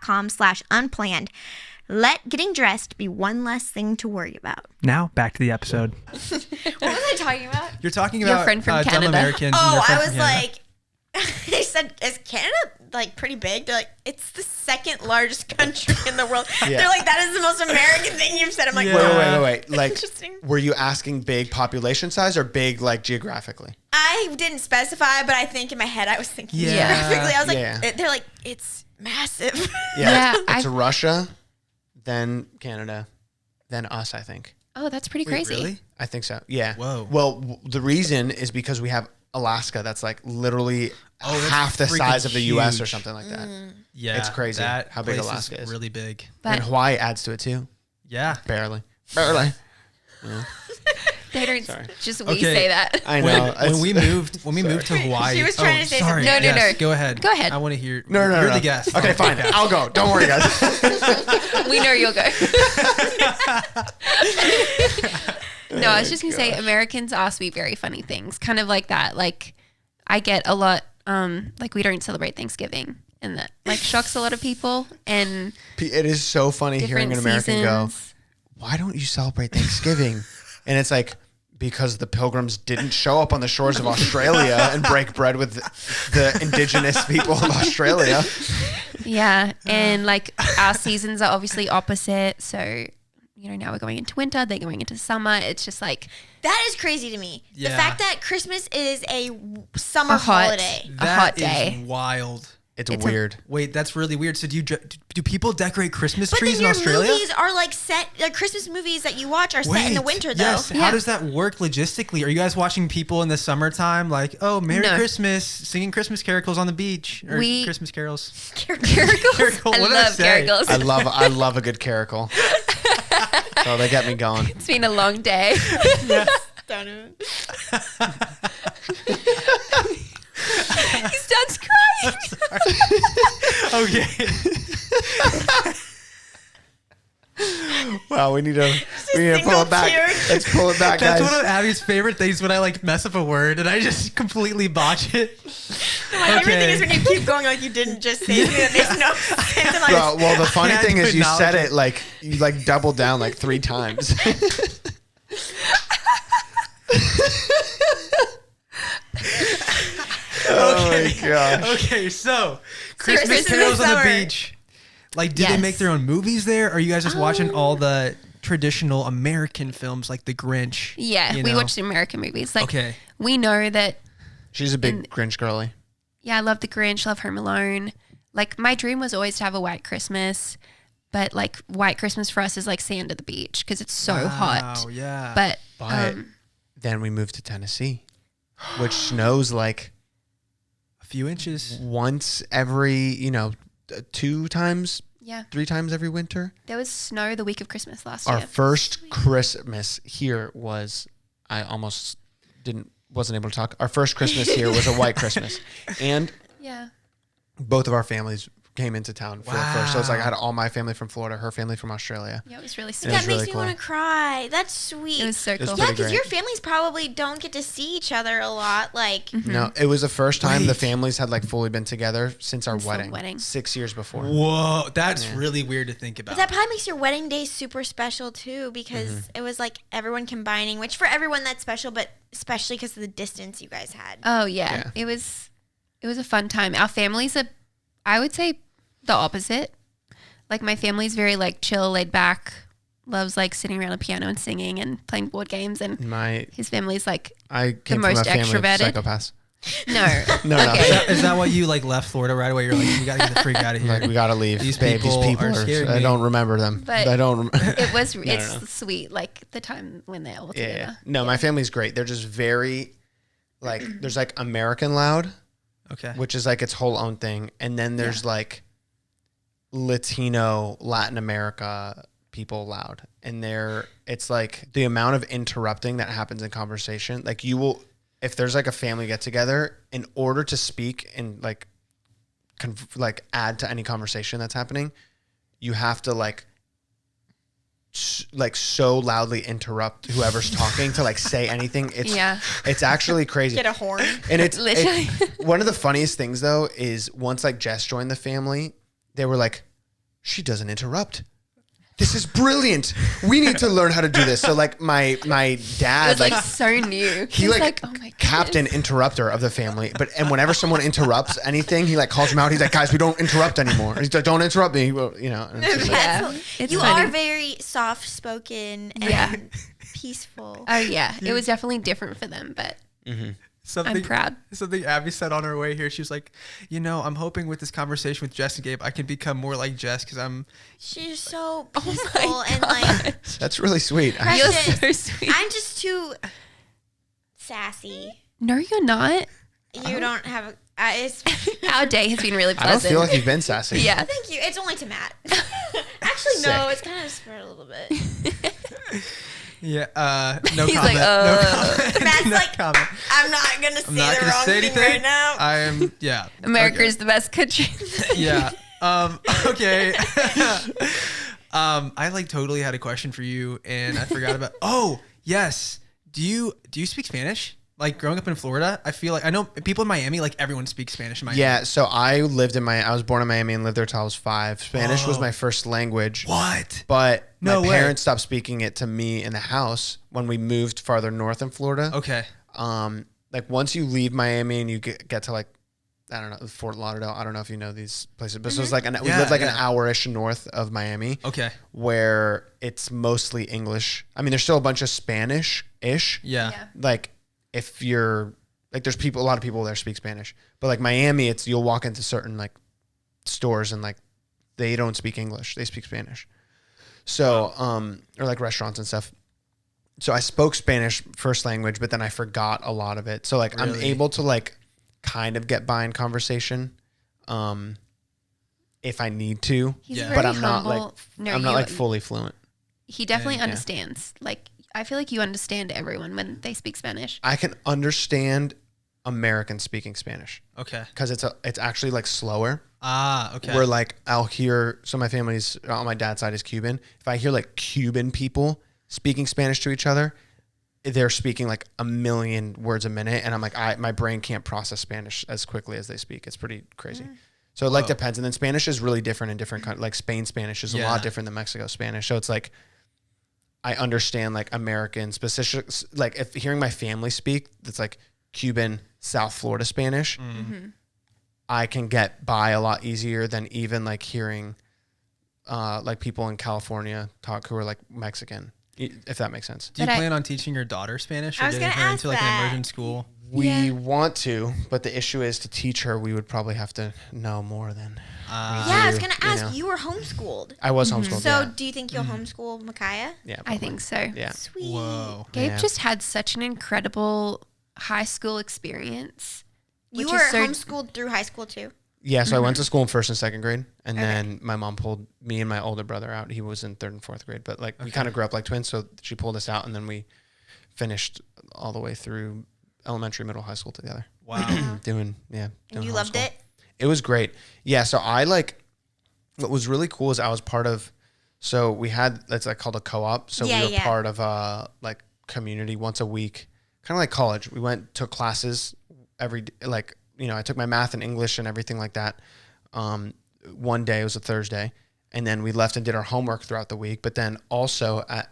JENNIKAYNE.com/unplanned. Let getting dressed be one less thing to worry about. Now, back to the episode. What was I talking about? You're talking Your about friend from dumb Canada. Americans. and Oh, your I friend was from Canada. like, I said, is Canada like pretty big? They're like, it's the second largest country in the world. Yeah. They're like, that is the most American thing you've said. I'm like, Yeah. Wait. Like, Interesting. were you asking big population size or big like geographically? I didn't specify, but I think in my head I was thinking Yeah. geographically. I was like, Yeah. they're like, it's massive. Yeah, It's Russia, then Canada, then us, I think. Oh, that's pretty Wait, crazy. really? I think so. Yeah. Whoa. Well, the reason is because we have Alaska that's like literally that's half the freaking size of the US or huge. something like that. Yeah, It's crazy that how big place Alaska is. Really big. And But Hawaii adds to it too. Yeah. Barely. they don't Sorry. just we Okay. say that. I know. When we moved to Hawaii. She was trying to say sorry. something. No, no, Yes, no. Go ahead. Go ahead. I want to hear. No. You're the guest. Okay, fine. I'll go. Don't worry, guys. We know you'll go. No, I was just gonna say Americans ask me very funny things, kind of like that. Like I get a lot, like we don't celebrate Thanksgiving, and that like shocks a lot of people. And It is so funny hearing different an American go, seasons. why don't you celebrate Thanksgiving? And it's like, because the pilgrims didn't show up on the shores of Australia and break bread with the indigenous people of Australia. Yeah, and like our seasons are obviously opposite. So, you know, now we're going into winter, they're going into summer. It's just like That is crazy to me. Yeah. The fact that Christmas is a summer a hot, holiday. a hot That is day. wild. It's It's weird. Wait, that's really weird. So do people decorate Christmas But trees then in your Australia? movies are like set, like Christmas movies that you watch are set in the Wait, winter though. yes. Yeah. How does that work logistically? Are you guys watching people in the summertime like, oh, Merry No. Christmas, singing Christmas carols on the beach? Or We- Christmas carols. Caracals. Caracol, I what did I love say? caracals. I love a good caracle. So they get me going. It's been a long day. He starts crying. Okay. Wow, we need to pull it back. tear. Let's pull it back, That's guys. one of Abby's favorite things when I like mess up a word and I just completely botch it. My favorite thing is when you keep going like you didn't just say something that makes no sense. And like, Bro, well, the funny I had thing to is you said acknowledge it like you like doubled down like 3 times. Oh my gosh. Okay, so Christmas Christmas in carols the on the summer. beach. Like, do they Yes. make their own movies there? Or are you guys just watching all the traditional American films like The Grinch? Yeah, you we know? watch the American movies. Like, Okay. we know that, She's a big And- Grinch girly. yeah, I love The Grinch, love Home Alone. Like, my dream was always to have a white Christmas, but like, white Christmas for us is like sand at the beach because it's so hot. Wow, yeah. But, But then we moved to Tennessee, which snows like a few inches. once every, 2 times, yeah, 3 times every winter. there was snow the week of Christmas last Our year. first Christmas here was, I almost wasn't able to talk. Our first Christmas here was a white Christmas. And Yeah. both of our families came into town for it first. So it's like I had all my family from Florida, her family from Australia. Yeah, it was really sweet. That really makes me cool. want to cry. That's sweet. It was so cool. Yeah, pretty because great. your families probably don't get to see each other a lot. Like, No, it was the first time the Right. families had like fully been together since our Since the wedding. 6 years before. Whoa, that's really weird to think about. but that probably makes your wedding day super special too, because it was like everyone combining, which for everyone that's special, but especially because of the distance you guys had. Oh yeah. Yeah. It was a fun time. Our families are, I would say, the opposite. Like my family's very like chill, laid back, loves like sitting around a piano and singing and playing board games, and his family's like I came most from a family extroverted. of psychopaths. no. No. Is that why you like left Florida right away? You're like, you gotta get the freak out of here. Like we gotta leave. These Babe, people are scaring I me. don't remember them. But I don't. It was No. sweet, like the time when they're all Yeah. together. No, my family's great. They're just very, like, there's like American loud, Okay. which is like its whole own thing, and then there's like Latino, Latin America people loud, and it's like the amount of interrupting that happens in conversation. Like you will, if there's like a family get together, in order to speak and like add to any conversation that's happening, you have to like so loudly interrupt whoever's talking to like say anything. It's actually crazy. Get a horn. And it's Literally. one of the funniest things though is once like Jess joined the family, they were like, she doesn't interrupt. This is brilliant. We need to learn how to do this. So like my dad, It was like so new. he was like, oh my goodness. captain interrupter of the family. And whenever someone interrupts anything, he like calls them out. He's like, guys, we don't interrupt anymore. He's like, don't interrupt me. Well, you know. And it's just like, Yeah, it's You funny. are very soft spoken and Yeah. peaceful. Oh yeah, it was definitely different for them, but I'm proud. Something Abby said on her way here. She was like, I'm hoping with this conversation with Jess and Gabe, I can become more like Jess because I'm. She's so peaceful and like that's really sweet. You're precious. so sweet. I'm just too sassy. No, you're not. You don't have a. It's, Our day has been really I don't pleasant. feel like you've been sassy. Yeah. thank you. It's only to Matt. Actually, no. It's kind of spread a little bit. Yeah. No He's comment. like, No comment. Matt's No like, comment. I'm not gonna say I'm not the gonna wrong say thing anything. right now. I'm. Yeah. America Okay. is the best country. Yeah. Okay. I like totally had a question for you and I forgot about. Oh yes. Do you speak Spanish? Like growing up in Florida, I feel like I know people in Miami. Like everyone speaks Spanish in Miami. Yeah, so I was born in Miami and lived there till I was 5. Spanish was my first language. What? But No my way. parents stopped speaking it to me in the house when we moved farther north in Florida. Okay. Like once you leave Miami and you get to like, I don't know, Fort Lauderdale. I don't know if you know these places, but so it's like we lived like an hour-ish north of Miami. Okay. Where it's mostly English. I mean, there's still a bunch of Spanish-ish. Yeah. Like if you're like, there's a lot of people there speak Spanish, but like Miami, you'll walk into certain like stores and like they don't speak English, they speak Spanish. So, or like restaurants and stuff. So I spoke Spanish first language, but then I forgot a lot of it. So like I'm able to like kind of get by in conversation, if I need to, He's Yeah. very but I'm not humble. like I'm not like fully fluent. He definitely Yeah. understands. Like I feel like you understand everyone when they speak Spanish. I can understand Americans speaking Spanish Okay. because it's actually like slower. Ah. Okay. Where like I'll hear, so my family's on my dad's side is Cuban. If I hear like Cuban people speaking Spanish to each other, they're speaking like a million words a minute, and I'm like, my brain can't process Spanish as quickly as they speak. It's pretty crazy. So it like depends, and then Spanish is really different in different countries. Like Spain Spanish is a lot different than Mexico Spanish. So it's like I understand like American specific, like if hearing my family speak, that's like Cuban, South Florida Spanish. I can get by a lot easier than even like hearing like people in California talk who are like Mexican, if that makes sense. Do you But plan on teaching your daughter Spanish or I was getting gonna her ask into like an that. immersion school? We want to, but the issue is to teach her, we would probably have to know more than. Yeah, I was gonna you ask. know. You were homeschooled. I was homeschooled. So, do you think you'll homeschool Micaiah? yeah, I probably. think so. Yeah. Sweet. Whoa. Gabe Yeah. just had such an incredible high school experience. You which were is so- homeschooled through high school too. Yeah, so I went to school in 1st and 2nd grade, and then my mom pulled me and my older brother out. He was in 3rd and 4th grade, but like we kind of grew up like twins, so she pulled us out, and then we finished all the way through elementary, middle, high school together. Wow. doing And you homeschool. loved it. It was great. Yeah, so I like what was really cool is I was part of, so we had, it's like called a co-op. So we were part of a like community once a week, kind of like college. We took classes every, like, you know, I took my math and English and everything like that. One day, it was a Thursday, and then we left and did our homework throughout the week. But then also at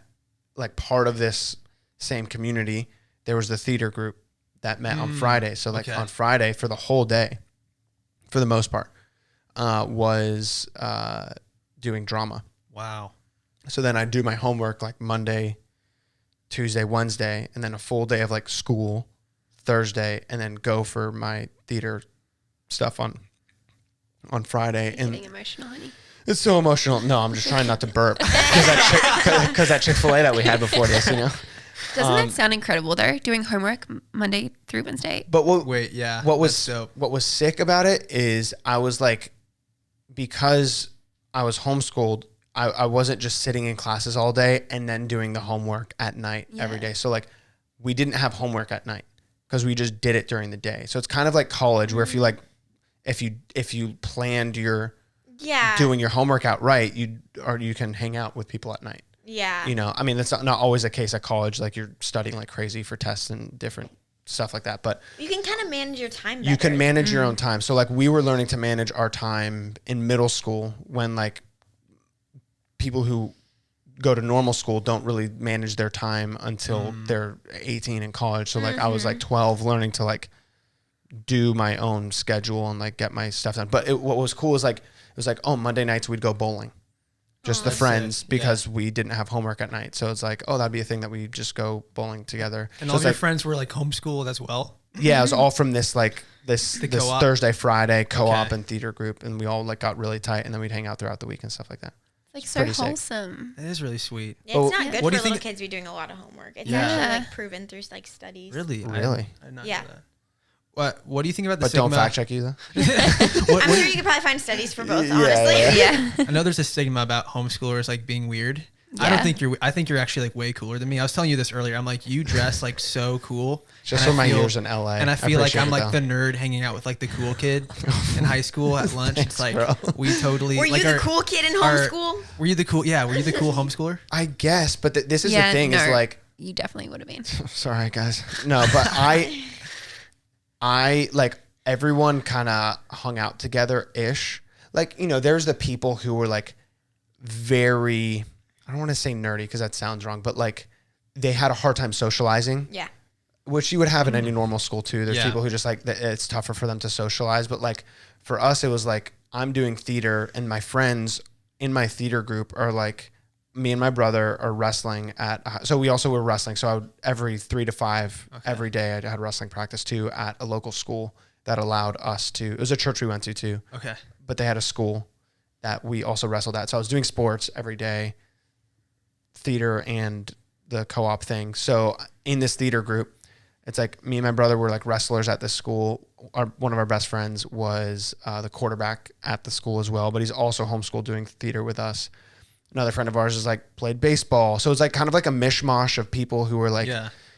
like part of this same community, there was the theater group that met on Friday. So like on Friday for the whole day, for the most part, was doing drama. Wow. So then I do my homework like Monday, Tuesday, Wednesday, and then a full day of like school Thursday, and then go for my theater stuff on Friday. You're getting emotional, honey. It's so emotional. No, I'm just trying not to burp because that Chick-fil-A that we had before this, you know. Doesn't that sound incredible though? Doing homework Monday through Wednesday. But what was sick about it is I was like, because I was homeschooled, I wasn't just sitting in classes all day and then doing the homework at night every day. So like we didn't have homework at night because we just did it during the day. So it's kind of like college where if you planned your doing your homework out right, you can hang out with people at night. Yeah. You know, I mean, that's not always the case at college. Like you're studying like crazy for tests and different stuff like that. But you can kind of manage your time better. You can manage your own time. So like we were learning to manage our time in middle school when like people who go to normal school don't really manage their time until they're 18 in college. So like I was like 12 learning to like do my own schedule and like get my stuff done. But what was cool is like, it was like, oh, Monday nights we'd go bowling. Just the friends because we didn't have homework at night. So it's like, oh, that'd be a thing that we just go bowling together. And so all your friends were like homeschooled as well? Yeah, it was all from this like this Thursday, Friday co-op and theater group. And we all like got really tight and then we'd hang out throughout the week and stuff like that. Like so wholesome. It is really sweet. Yeah, it's not good for little kids to be doing a lot of homework. It's actually like proven through like studies. Really? I did not know that. What do you think about the stigma? But don't fact check you though. I'm sure you could probably find studies for both, honestly. Yeah. I know there's a stigma about homeschoolers like being weird. Yeah. I think you're actually like way cooler than me. I was telling you this earlier. I'm like, you dress like so cool. Just for my years in LA. And I feel like I'm like the nerd hanging out with like the cool kid in high school at lunch. Thanks, it's like bro. we totally Were you the cool kid in homeschool? Were you the cool homeschooler? I guess, but this is the thing is like you definitely would have been. Sorry guys. No, but I like everyone kind of hung out together ish. Like, you know, there's the people who were like very, I don't want to say nerdy because that sounds wrong, but like they had a hard time socializing. Yeah. Which you would have in any normal school too. There's people who just like, it's tougher for them to socialize. But like for us, it was like, I'm doing theater and my friends in my theater group are like, me and my brother are wrestling so we also were wrestling. So every 3 to 5 every day I had wrestling practice too at a local school that allowed us to, it was a church we went to too. Okay. But they had a school that we also wrestled at. So I was doing sports every day, theater and the co-op thing. So in this theater group, it's like me and my brother were like wrestlers at this school. One of our best friends was the quarterback at the school as well, but he's also homeschooled doing theater with us. Another friend of ours is like played baseball. So it's like kind of like a mishmash of people who were like,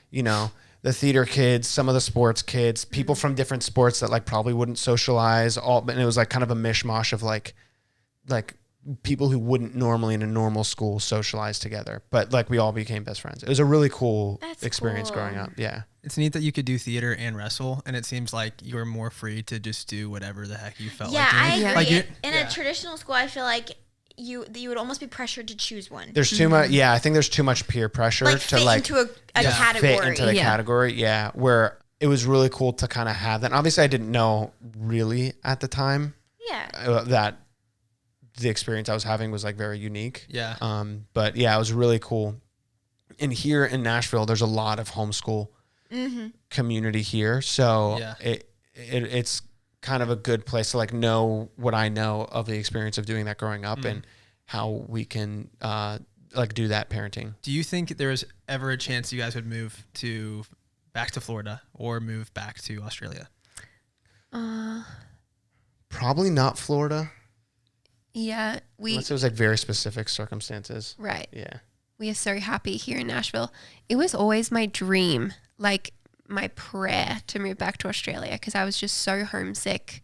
you know, the theater kids, some of the sports kids, people from different sports that like probably wouldn't socialize and it was like kind of a mishmash of like people who wouldn't normally in a normal school socialize together, but like we all became best friends. It was a really cool experience growing up. Yeah. It's neat that you could do theater and wrestle, and it seems like you were more free to just do whatever the heck you felt like doing. I agree. In a traditional school, I feel like you would almost be pressured to choose one. There's too much. Yeah, I think there's too much peer pressure to like into a category. Fit into the category. Yeah, where it was really cool to kind of have that. Obviously, I didn't know really at the time. Yeah. That the experience I was having was like very unique. Yeah. But yeah, it was really cool. And here in Nashville, there's a lot of homeschool community here, so it's kind of a good place to like know what I know of the experience of doing that growing up and how we can like do that parenting. Do you think there was ever a chance you guys would move back to Florida or move back to Australia? Probably not Florida. Yeah, unless it was like very specific circumstances. Right. Yeah. We are so happy here in Nashville. It was always my dream, like my prayer to move back to Australia because I was just so homesick.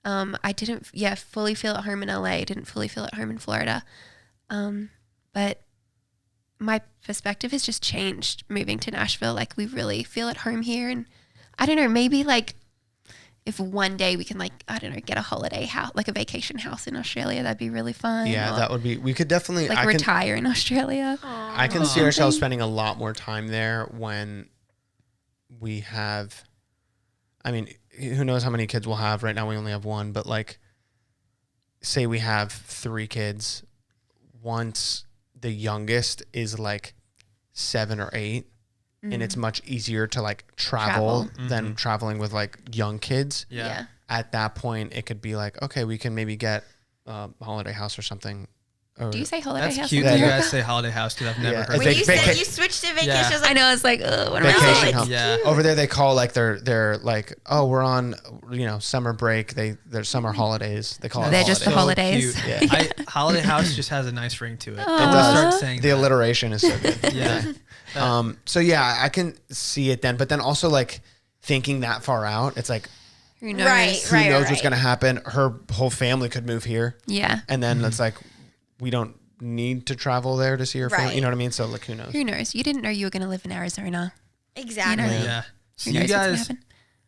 I didn't, fully feel at home in LA. I didn't fully feel at home in Florida. But my perspective has just changed moving to Nashville. Like, we really feel at home here. And I don't know, maybe like if one day we can, like, I don't know, get a holiday house, like a vacation house in Australia, that'd be really fun. Yeah, that would be, we could definitely like retire in Australia. I can see ourselves spending a lot more time there when we have, I mean, who knows how many kids we'll have. Right now we only have one, but like, say we have 3 kids. Once the youngest is like 7 or 8, and it's much easier to like travel than traveling with like young kids. Yeah. At that point, it could be like, okay, we can maybe get a holiday house or something. Or, Do you say holiday That's house? cute in that you America? guys say holiday house because I've never heard When of you it. said you switched to vacation, Yeah. I was like, I know, it's like, what am I vacation saying? home. Yeah. Over there, they call like they're like, oh, we're on, summer break. Their summer holidays. They call it. They're just the holidays. Cute. Yeah. Holiday house just has a nice ring to it. It I'm does. gonna start saying The that. alliteration is so good. Yeah. So yeah, I can see it then. But then also like thinking that far out, it's like, Who knows? Right. who knows what's gonna happen? Her whole family could move here, Yeah. and then it's like we don't need to travel there to see her family. Right. You know what I mean? So like, who knows? Who knows? You didn't know you were going to live in Arizona. exactly. Yeah. So Who knows what's gonna happen?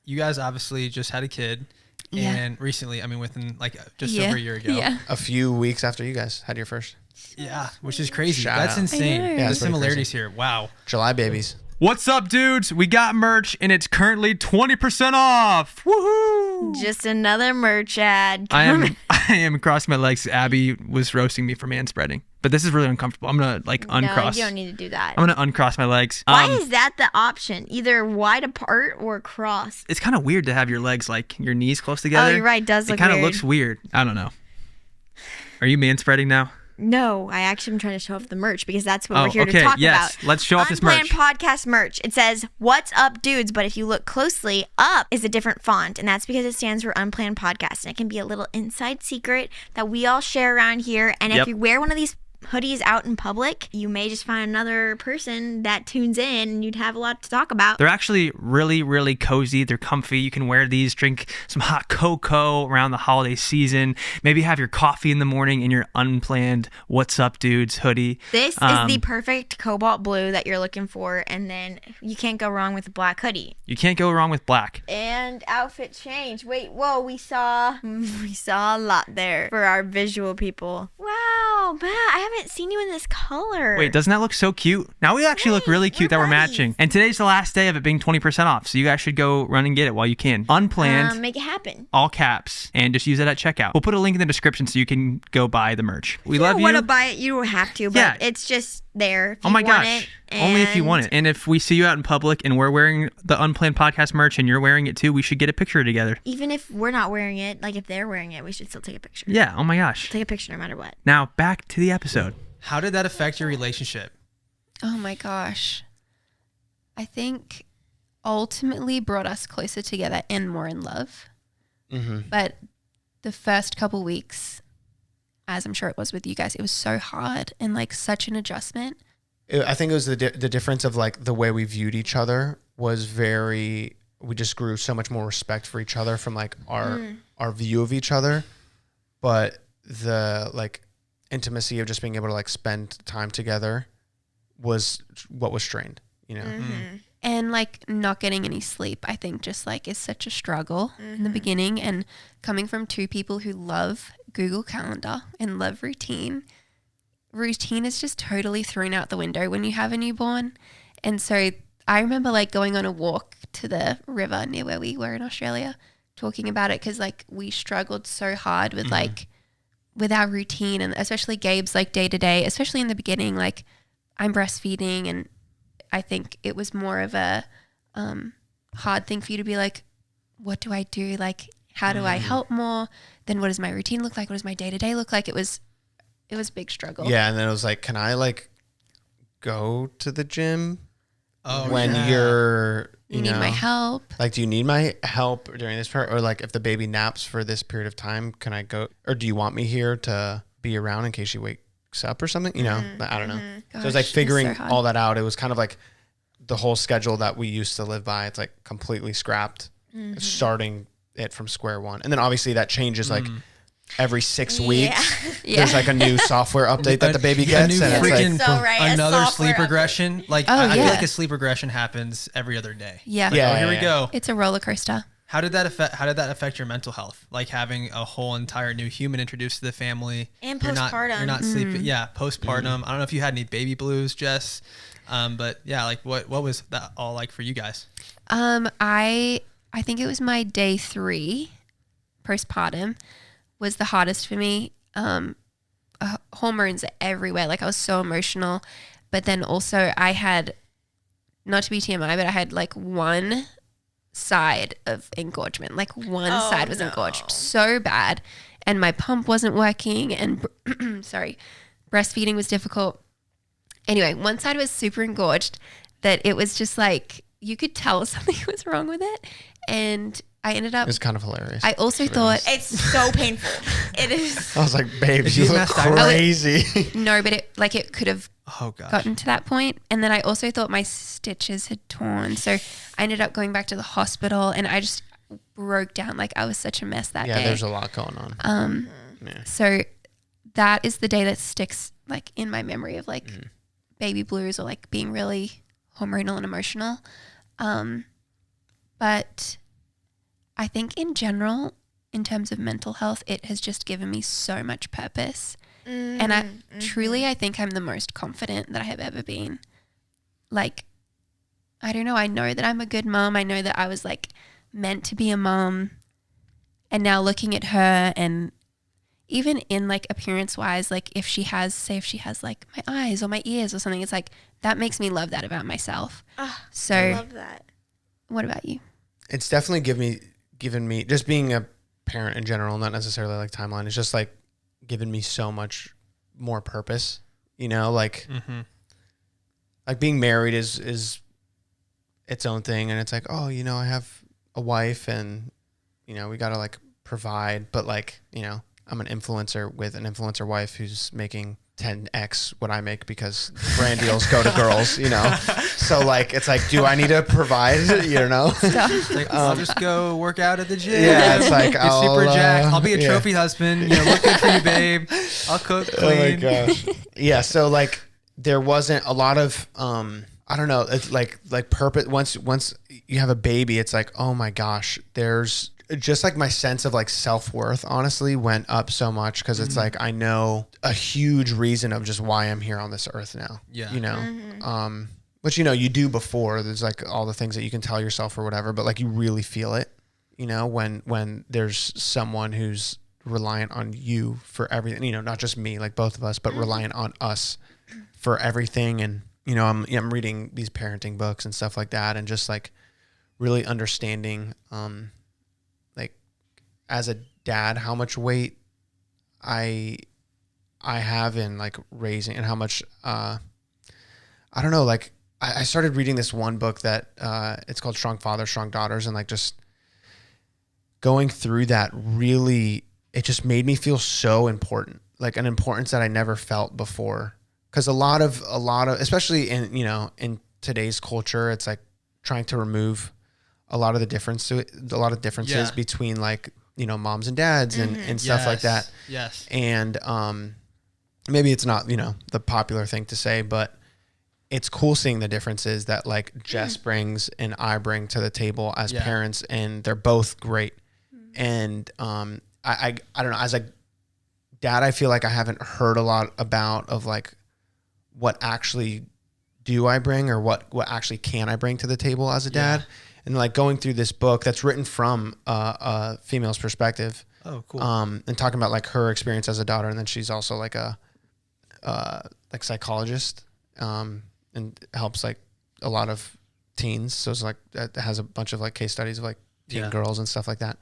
you guys obviously just had a kid, Yeah. and recently, I mean, within like just Yeah. over a year ago. Yeah. A few weeks after you guys had your first Yeah, which is crazy. Shout That's out. insane. I know. Yeah, The it's pretty similarities here. Wow. July babies. What's up, dudes? We got merch, and it's currently 20% off. Woohoo! Just another merch ad. I am crossing my legs. Abby was roasting me for manspreading, but this is really uncomfortable. I'm gonna like uncross. No, you don't need to do that. I'm gonna uncross my legs. Why is that the option? Either wide apart or crossed. It's kind of weird to have your legs like your knees close together. Oh, you're right. It does look It kind of weird. looks weird. I don't know. Are you manspreading now? No, I actually am trying to show off the merch because that's what we're here okay. to talk Yes. about. Let's show off this merch. Unplanned Podcast merch. It says, "What's up, dudes?" But if you look closely, up is a different font, and that's because it stands for Unplanned Podcast. And it can be a little inside secret that we all share around here. And Yep. if you wear one of these hoodies out in public, you may just find another person that tunes in, and you'd have a lot to talk about. They're actually really, really cozy. They're comfy. You can wear these, drink some hot cocoa around the holiday season. Maybe have your coffee in the morning in your unplanned "What's Up, Dudes" hoodie. This is the perfect cobalt blue that you're looking for, and then you can't go wrong with a black hoodie. You can't go wrong with black. And outfit change. Wait, whoa, we saw a lot there for our visual people. Wow, Matt, I haven't seen you in this color. Wait, doesn't that look so cute? Now we actually look really cute that we're buddies. matching. And today's the last day of it being 20% off, so you guys should go run and get it while you can. Unplanned, Make it happen. all caps, and just use it at checkout. We'll put a link in the description so you can go buy the merch. We love If you. want to buy it, you don't have to, but Yeah. it's just there. If Oh you my want gosh. it, Only if you and- want it. And if we see you out in public and we're wearing the Unplanned Podcast merch and you're wearing it too, we should get a picture together. Even if we're not wearing it, like if they're wearing it, we should still take a picture. Yeah, oh my gosh. Take a picture no matter what. Now, back to the episode. How did that affect your relationship? Oh my gosh. I think ultimately brought us closer together and more in love. Mm-hmm. But the first couple weeks, as I'm sure it was with you guys, it was so hard and like such an adjustment. I think it was the difference of like the way we viewed each other was very. We just grew so much more respect for each other from like our view of each other, but the like intimacy of just being able to like spend time together was what was strained. You know. Mm-hmm. And like not getting any sleep, I think just like is such a struggle in the beginning. And coming from two people who love Google Calendar and love routine is just totally thrown out the window when you have a newborn. And so I remember like going on a walk to the river near where we were in Australia, talking about it because like we struggled so hard with like with our routine, and especially Gabe's like day to day, especially in the beginning. Like I'm breastfeeding, and I think it was more of a hard thing for you to be like, what do I do? Like, how do I help more? Then what does my routine look like? What does my day to day look like? It was a big struggle. Yeah, and then it was like, can I like go to the gym when yeah. you're you need my help. Like, do you need my help during this part? Or like if the baby naps for this period of time, can I go? Or do you want me here to be around in case she wakes up or something? You know, I don't know. So it was like Gosh, figuring it's so hard. all that out. It was kind of like the whole schedule that we used to live by. It's like completely scrapped starting it from square one. And then obviously that changes like every 6 weeks. There's like a new software update that the baby gets. A new and freaking, so right, another sleep regression. Like I feel like a sleep regression happens every other day. Yeah. Like, here we go. It's a roller coaster. How did that affect your mental health? Like having a whole entire new human introduced to the family. And postpartum. You're not sleeping. Yeah, postpartum. I don't know if you had any baby blues, Jess. But yeah, like what was that all like for you guys? I think it was my day 3 postpartum was the hardest for me. Hormones everywhere. Like I was so emotional, but then also I had, not to be TMI, but I had like one side of engorgement. Like one side was engorged so bad, and my pump wasn't working, and breastfeeding was difficult. Anyway, one side was super engorged that it was just like you could tell something was wrong with it, and I ended up. It's kind of hilarious. I also thought it's so painful. It is. I was like, babe, you look crazy. No, but it could have Oh gosh. gotten to that point. And then I also thought my stitches had torn. So I ended up going back to the hospital, and I just broke down. Like I was such a mess that day. Yeah, there's a lot going on. So that is the day that sticks like in my memory of like baby blues or like being really hormonal and emotional. But I think in general, in terms of mental health, it has just given me so much purpose. And I think I'm the most confident that I have ever been. Like, I don't know. I know that I'm a good mom. I know that I was like meant to be a mom. And now looking at her, and even in like appearance wise, like if she has like my eyes or my ears or something, it's like, that makes me love that about myself. So I love that. What about you? It's definitely given me, just being a parent in general, not necessarily like timeline, it's just like given me so much more purpose, you know, like like being married is its own thing, and it's like, oh, you know, I have a wife, and you know, we got to like provide, but like, you know, I'm an influencer with an influencer wife who's making 10x what I make because brand deals go to girls, you know. So like, it's like, do I need to provide? You know, like, I'll just go work out at the gym. Yeah, it's like, You're super jacked. I'll be a trophy husband. You know, look good for you, babe. I'll cook, clean. Oh my gosh. Yeah. So like, there wasn't a lot of I don't know. It's like purpose. Once you have a baby, it's like, oh my gosh, there's just like my sense of like self-worth honestly went up so much, because it's like I know a huge reason of just why I'm here on this earth now. Yeah. You know, which, you know, you do before. There's like all the things that you can tell yourself or whatever, but like you really feel it, you know, when there's someone who's reliant on you for everything, you know, not just me, like both of us, but reliant on us for everything. And, you know, I'm reading these parenting books and stuff like that, and just like really understanding, like as a dad, how much weight I have in like raising, and how much, I don't know, like I started reading this one book that, it's called Strong Fathers, Strong Daughters. And like just going through that, really, it just made me feel so important, like an importance that I never felt before. Cause a lot of, especially in, you know, in today's culture, it's like trying to remove a lot of the differences between like, you know, moms and dads and stuff like that. Yes. And, maybe it's not, you know, the popular thing to say, but it's cool seeing the differences that like Jess brings and I bring to the table as parents, and they're both great. And, I don't know, as a dad, I feel like I haven't heard a lot about of like, what actually do I bring, or what actually can I bring to the table as a dad? Yeah. And like going through this book that's written from a female's perspective. Oh, cool. And talking about like her experience as a daughter. And then she's also like a like psychologist, and helps like a lot of teens. So it's like, it has a bunch of like case studies of like teen girls and stuff like that.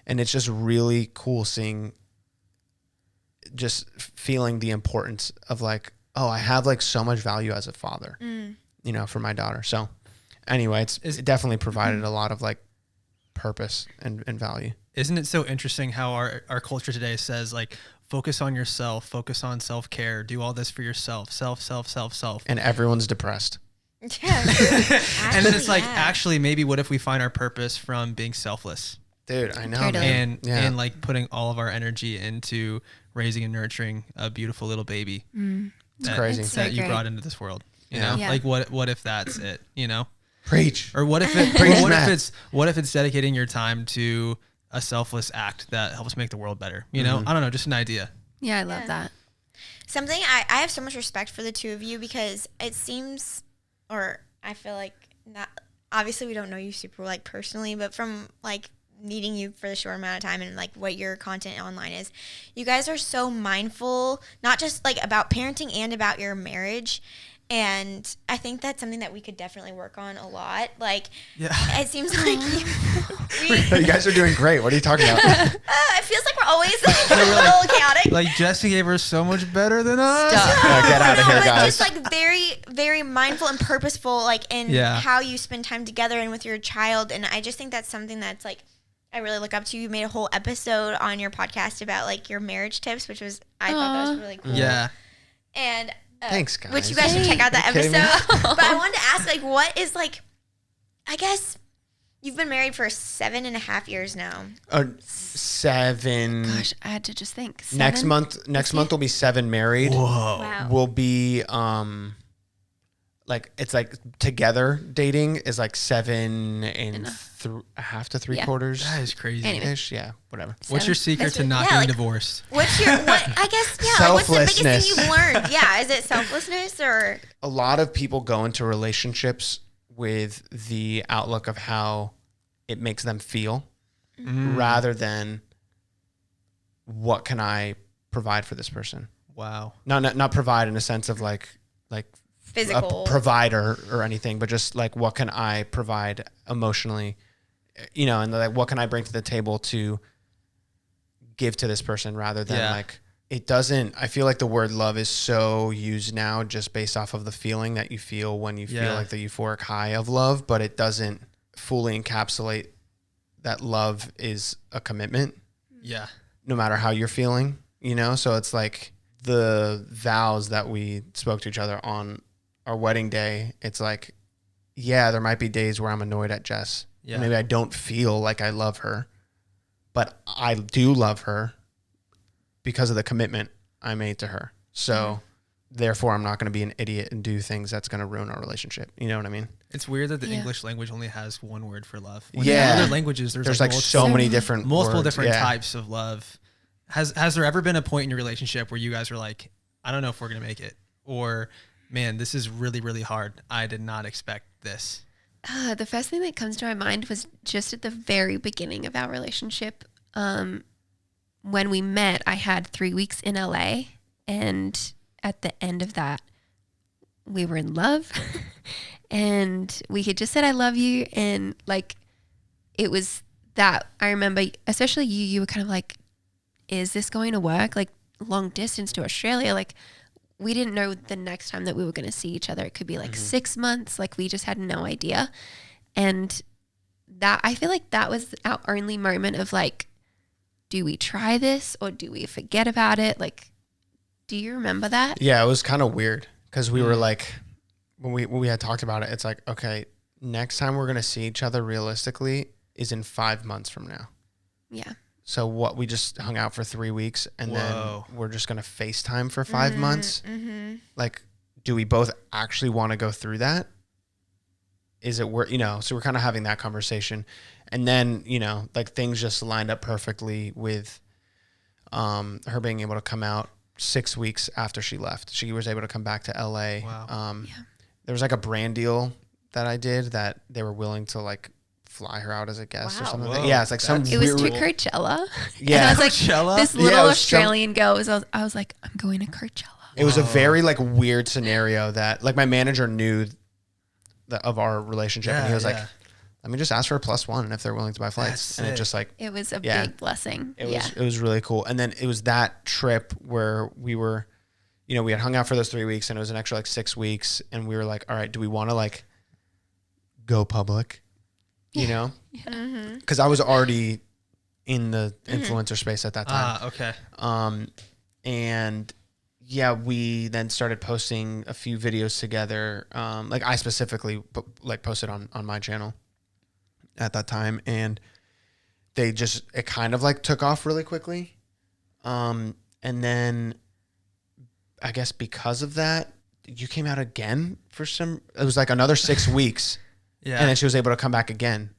And it's just really cool just feeling the importance of like, oh, I have like so much value as a father, you know, for my daughter. So anyway, it definitely provided a lot of like purpose and value. Isn't it so interesting how our culture today says like, focus on yourself, focus on self-care, do all this for yourself, self. And everyone's depressed. Yeah. And then it's like, actually, maybe what if we find our purpose from being selfless? Dude, I know, Totally. man. and like putting all of our energy into raising and nurturing a beautiful little baby. It's crazy. It's so That you great. brought into this world. You Yeah. know, Yeah. like what if that's it? You know, Preach. or what if it? Preach, or what Matt. if it's dedicating your time to a selfless act that helps make the world better? You know, I don't know, just an idea. Yeah, I love that. Something I have so much respect for the two of you because it seems, or I feel like not. Obviously, we don't know you super like personally, but from like meeting you for the short amount of time and like what your content online is, you guys are so mindful, not just like about parenting and about your marriage. And I think that's something that we could definitely work on a lot. Like, it seems like You guys are doing great. What are you talking about? it feels like we're always a little chaotic. Like Jesse gave her so much better than us. Get out of here, but guys. just like very, very mindful and purposeful, like in how you spend time together and with your child. And I just think that's something that's like, I really look up to. You made a whole episode on your podcast about like your marriage tips, which was, I thought that was really cool. Yeah. And Thanks, guys. which you guys should check out that Are you kidding episode. me? But I wanted to ask, like, what is like, I guess you've been married for 7.5 years now. 7. Gosh, I had to just think. Next 7? month will be 7 married. Whoa. Wow. Will be like it's like together dating is like 7 and a half to 3/4 That is crazy. Anyway. ish. Yeah, whatever. What's your secret to not yeah, getting like- divorced? What's your, I guess, yeah, like, what's the biggest thing Selflessness. you've learned? Yeah, is it selflessness or? A lot of people go into relationships with the outlook of how it makes them feel rather than what can I provide for this person. Wow. Not provide in a sense of like Physical. a provider or anything, but just like what can I provide emotionally, you know, and like what can I bring to the table to give to this person rather than like it doesn't. I feel like the word love is so used now just based off of the feeling that you feel when you feel like the euphoric high of love, but it doesn't fully encapsulate that love is a commitment. Yeah. No matter how you're feeling, you know? So it's like the vows that we spoke to each other on our wedding day. It's like, yeah, there might be days where I'm annoyed at Jess. Yeah. Maybe I don't feel like I love her, but I do love her because of the commitment I made to her. So therefore I'm not going to be an idiot and do things that's going to ruin our relationship. You know what I mean? It's weird that the Yeah. English language only has one word for love. Yeah. In other languages, there's like so many different multiple words. different Yeah. types of love. Has there ever been a point in your relationship where you guys were like, I don't know if we're gonna make it, or man, this is really, really hard. I did not expect this. The first thing that comes to my mind was just at the very beginning of our relationship. When we met, I had 3 weeks in LA, and at the end of that, we were in love, and we had just said, I love you. And like, it was that I remember, especially you were kind of like, is this going to work? Like long distance to Australia, like we didn't know the next time that we were going to see each other. It could be like 6 months. Like we just had no idea. And that, I feel like that was our only moment of like, do we try this or do we forget about it? Like, do you remember that? Yeah, it was kind of weird because we were like, when we had talked about it, it's like, okay, next time we're going to see each other realistically is in 5 months from now. Yeah. So what, we just hung out for 3 weeks and Whoa. then we're just going to FaceTime for 5 months. Like, do we both actually want to go through that? Is it worth, you know, so we're kind of having that conversation. And then, you know, like things just lined up perfectly with her being able to come out 6 weeks after she left. She was able to come back to LA. Wow. There was like a brand deal that I did that they were willing to like fly her out as a guest or Wow. something. Whoa. Yeah, it's like some It was to weird. Coachella. Yeah. And I was like, Coachella? this Yeah, little it was some- Australian girl was, I was like, I'm going to Coachella. It was a very like weird scenario that like my manager knew of our relationship, and he was like, let me just ask for a +1 and if they're willing to buy flights. That's And it sick. just like, It was a Yeah. big blessing. it Yeah. was really cool. And then it was that trip where we were, you know, we had hung out for those 3 weeks and it was an extra like 6 weeks. And we were like, all right, do we want to like go public, you know? Cause I was already in the influencer space at that time. Okay. And yeah, we then started posting a few videos together. Like I specifically like posted on my channel at that time. And it kind of like took off really quickly. And then I guess because of that, you came out again it was like another 6 weeks. Yeah. And then she was able to come back again.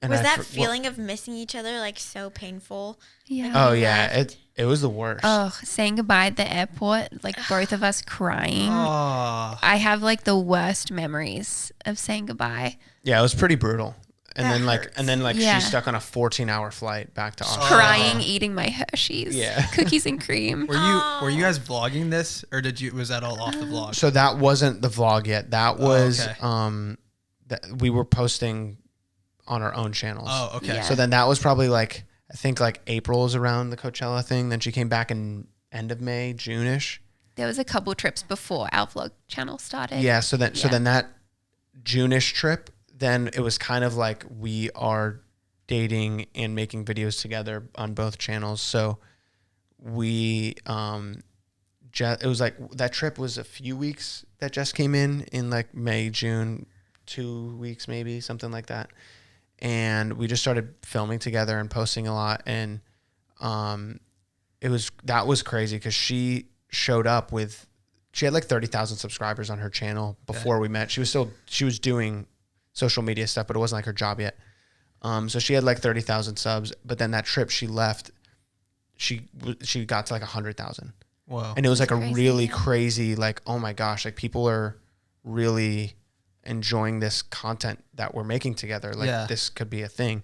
And was that feeling of missing each other like so painful? Yeah. Like, oh yeah. It was the worst. Oh, saying goodbye at the airport, like both of us crying. Oh. I have like the worst memories of saying goodbye. Yeah, it was pretty brutal. And then Yeah. she's stuck on a 14-hour flight back to Australia. Crying, eating my Hershey's. Yeah. Cookies and cream. Were you guys vlogging this, or was that all off the vlog? So that wasn't the vlog yet. That was okay. that we were posting on our own channels. Oh, okay. Yeah. So then that was probably like, I think like April is around the Coachella thing. Then she came back in end of May, June-ish. There was a couple trips before our vlog channel started. Yeah. So then that June-ish trip, then it was kind of like we are dating and making videos together on both channels. So we, it was like that trip was a few weeks that Jess came in like May, June, 2 weeks, maybe something like that. And we just started filming together and posting a lot. And, that was crazy because she showed up she had like 30,000 subscribers on her channel before we met. She was doing social media stuff, but it wasn't like her job yet. So she had like 30,000 subs, but then that trip she left, she got to like 100,000. Whoa. And it was like Crazy, a really yeah. crazy, like, oh my gosh, like people are really enjoying this content that we're making together. Like this could be a thing.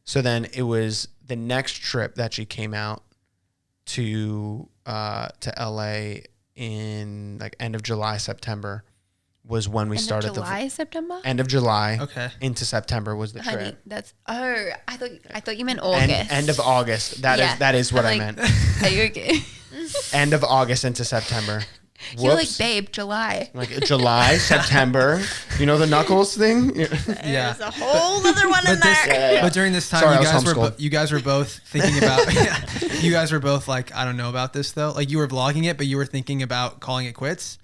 So then it was the next trip that she came out to LA in like end of July, September was when we started September? end of July. Okay. Into September was the Honey, trip. that's I thought you meant August. End of August. That is what I meant. Are you okay? End of August into September. You're like, Whoops. babe, July. Like July, September. You know the Knuckles thing? Yeah. There's a whole other one in there. But during this time, Sorry, you guys were both thinking about. You guys were both like, I don't know about this though. Like you were vlogging it, but you were thinking about calling it quits.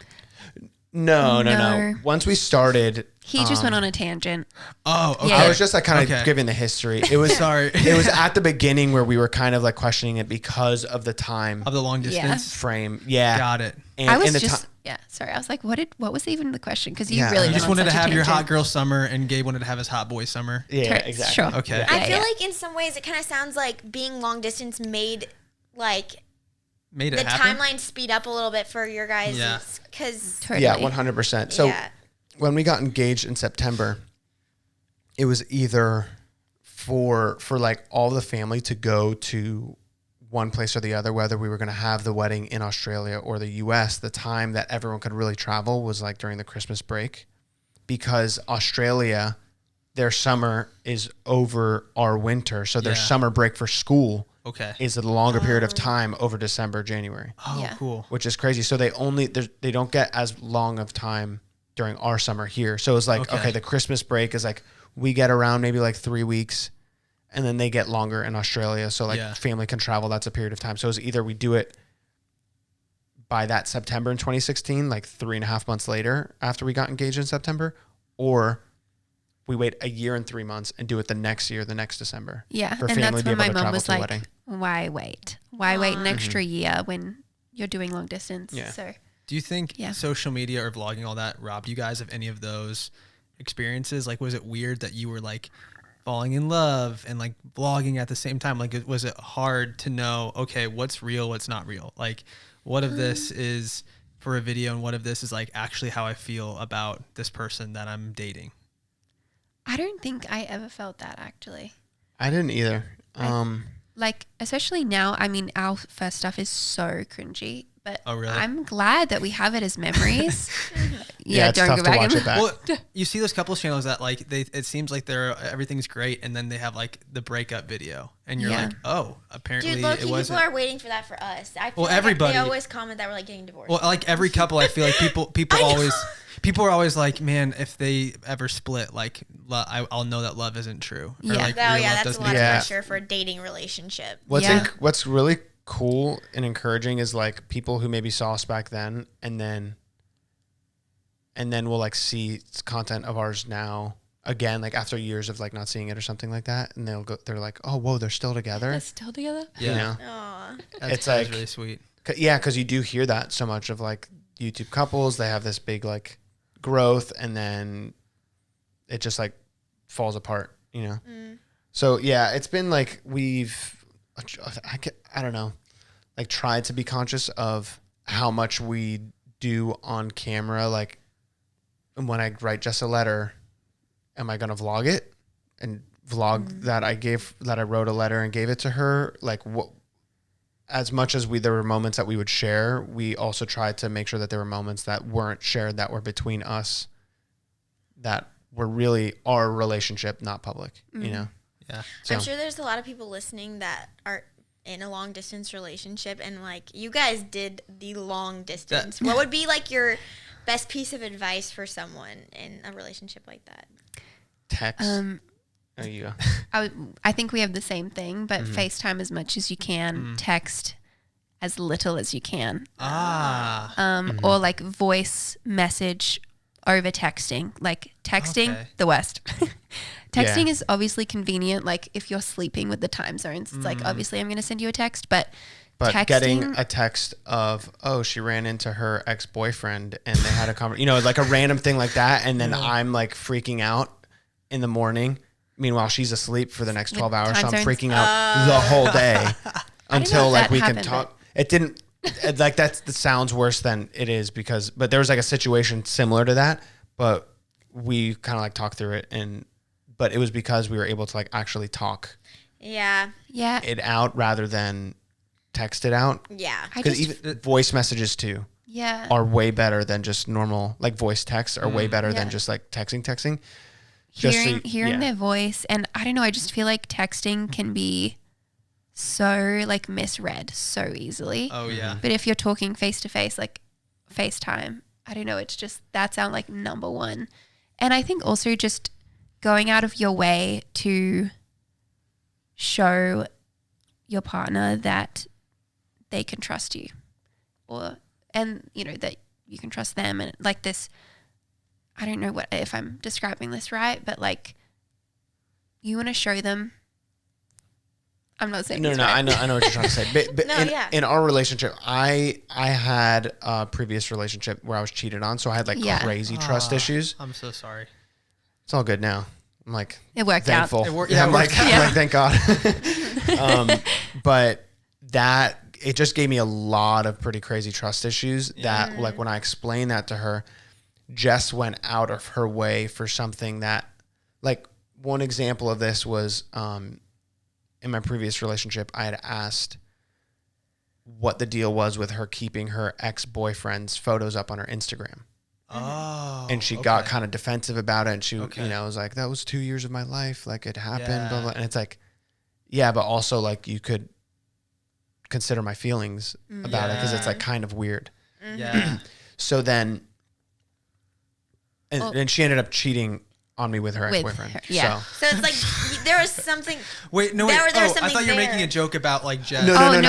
No. Once we started, He just went on a tangent. Oh, okay. Yeah. I was just like kind of giving the history. It was Sorry. It was at the beginning where we were kind of like questioning it because of the time Of the long distance. frame. Yeah. Got it. And I was in the just sorry. I was like, what was even the question? Because you Yeah. really You went just on wanted to such a have your hot tangent. girl summer, and Gabe wanted to have his hot boy summer. Yeah, exactly. Sure. Okay. Yeah, I feel yeah. like in some ways it kind of sounds like being long distance made like Made it the happen. timeline speed up a little bit for your guys. Yeah. Because Totally. Yeah, 100%. So when we got engaged in September, it was either for like all the family to go to one place or the other, whether we were going to have the wedding in Australia or the US. The time that everyone could really travel was like during the Christmas break, because Australia, their summer is over our winter. So their Yeah. summer break for school Okay. is a longer period of time over December, January, Oh, Yeah. cool. which is crazy. So they don't get as long of time during our summer here. So it's like, okay, the Christmas break is like, we get around maybe like 3 weeks, and then they get longer in Australia. So like family can travel. That's a period of time. So it's either we do it by that September in 2016, like 3.5 months later after we got engaged in September, or we wait a year and 3 months and do it the next year, the next December. Yeah, For and family that's to be when my able to mom travel was to the like, wedding. "Why wait? Why wait an extra year when you're doing long distance?" Yeah. So Do you think Yeah. social media or vlogging, all that, robbed you guys of any of those experiences? Like, was it weird that you were like falling in love and like vlogging at the same time? Like, was it hard to know, okay, what's real, what's not real? Like, what of this is for a video and what of this is like actually how I feel about this person that I'm dating? I don't think I ever felt that actually. I didn't either. Like, especially now, I mean, our first stuff is so cringy, but Oh, really? I'm glad that we have it as memories. Yeah, it's don't tough go to back watch and it back. Well, you see those couples channels that like it seems like everything's great, and then they have like the breakup video, and you're Yeah. like, oh, apparently dude, low-key, it people wasn't. are waiting for that for us. I feel Well, like everybody- they always comment that we're like getting divorced. Well, like every couple, I feel like people are always like, man, if they ever split, like I'll know that love isn't true. Or, Yeah. like, oh real yeah, love that's a doesn't lot of exist. pressure for a dating relationship. What's really cool and encouraging is like people who maybe saw us back then and then will like see content of ours now again, like after years of like not seeing it or something like that, and they're like, oh, whoa, they're still together. They're still together. Yeah. You know? Aw. It's like really sweet. Yeah, because you do hear that so much of like YouTube couples. They have this big like growth, and then it just like falls apart, you know. So yeah, it's been like I don't know, like tried to be conscious of how much we do on camera. Like when I write Jess a letter, am I gonna vlog it and vlog that I wrote a letter and gave it to her? Like what? As much as there were moments that we would share, we also tried to make sure that there were moments that weren't shared, that were between us, that were really our relationship, not public, you know? Yeah. So. I'm sure there's a lot of people listening that are in a long distance relationship, and like you guys did the long distance. What would be like your best piece of advice for someone in a relationship like that? Text. There you go. I think we have the same thing, but FaceTime as much as you can, text as little as you can. Or like voice message over texting. Like texting, the worst. Texting is obviously convenient. Like if you're sleeping with the time zones, it's like obviously I'm going to send you a text, but texting, getting a text of, oh, she ran into her ex-boyfriend and they had a conversation, you know, like a random thing like that. And then I'm like freaking out in the morning. Meanwhile, she's asleep for the next 12 hours. So I'm freaking out the whole day until like we can talk. It didn't like that sounds worse than it is but there was like a situation similar to that, but we kind of like talked through it but it was because we were able to like actually talk it out rather than text it out. Yeah. Because even voice messages too are way better than just normal, like voice texts are way better than just like texting. Hearing their voice, and I don't know, I just feel like texting can be so like misread so easily. Oh yeah. But if you're talking face to face, like FaceTime, I don't know, it's just that's our like number one. And I think also just going out of your way to show your partner that they can trust you, and you know that you can trust them, and like this. I don't know if I'm describing this right, but like you want to show them. I'm not saying no. Right. I know what you're trying to say. But in our relationship, I had a previous relationship where I was cheated on, so I had like crazy trust issues. I'm so sorry. It's all good now. I'm like it worked thankful. out. I'm like thank God. But that it just gave me a lot of pretty crazy trust issues. That like when I explained that to her, Jess went out of her way for something that, like, one example of this was in my previous relationship, I had asked what the deal was with her keeping her ex-boyfriend's photos up on her Instagram. Oh. And she got kind of defensive about it. And she, you know, was like, that was 2 years of my life. Like, it happened. Blah, blah. And it's like, yeah, but also, like, you could consider my feelings about it because it's, like, kind of weird. Yeah. So then... And she ended up cheating on me with her ex-boyfriend. Yeah. So it's like there was something. Wait, no, wait. There was I thought you were there. making a joke about like Jess. No.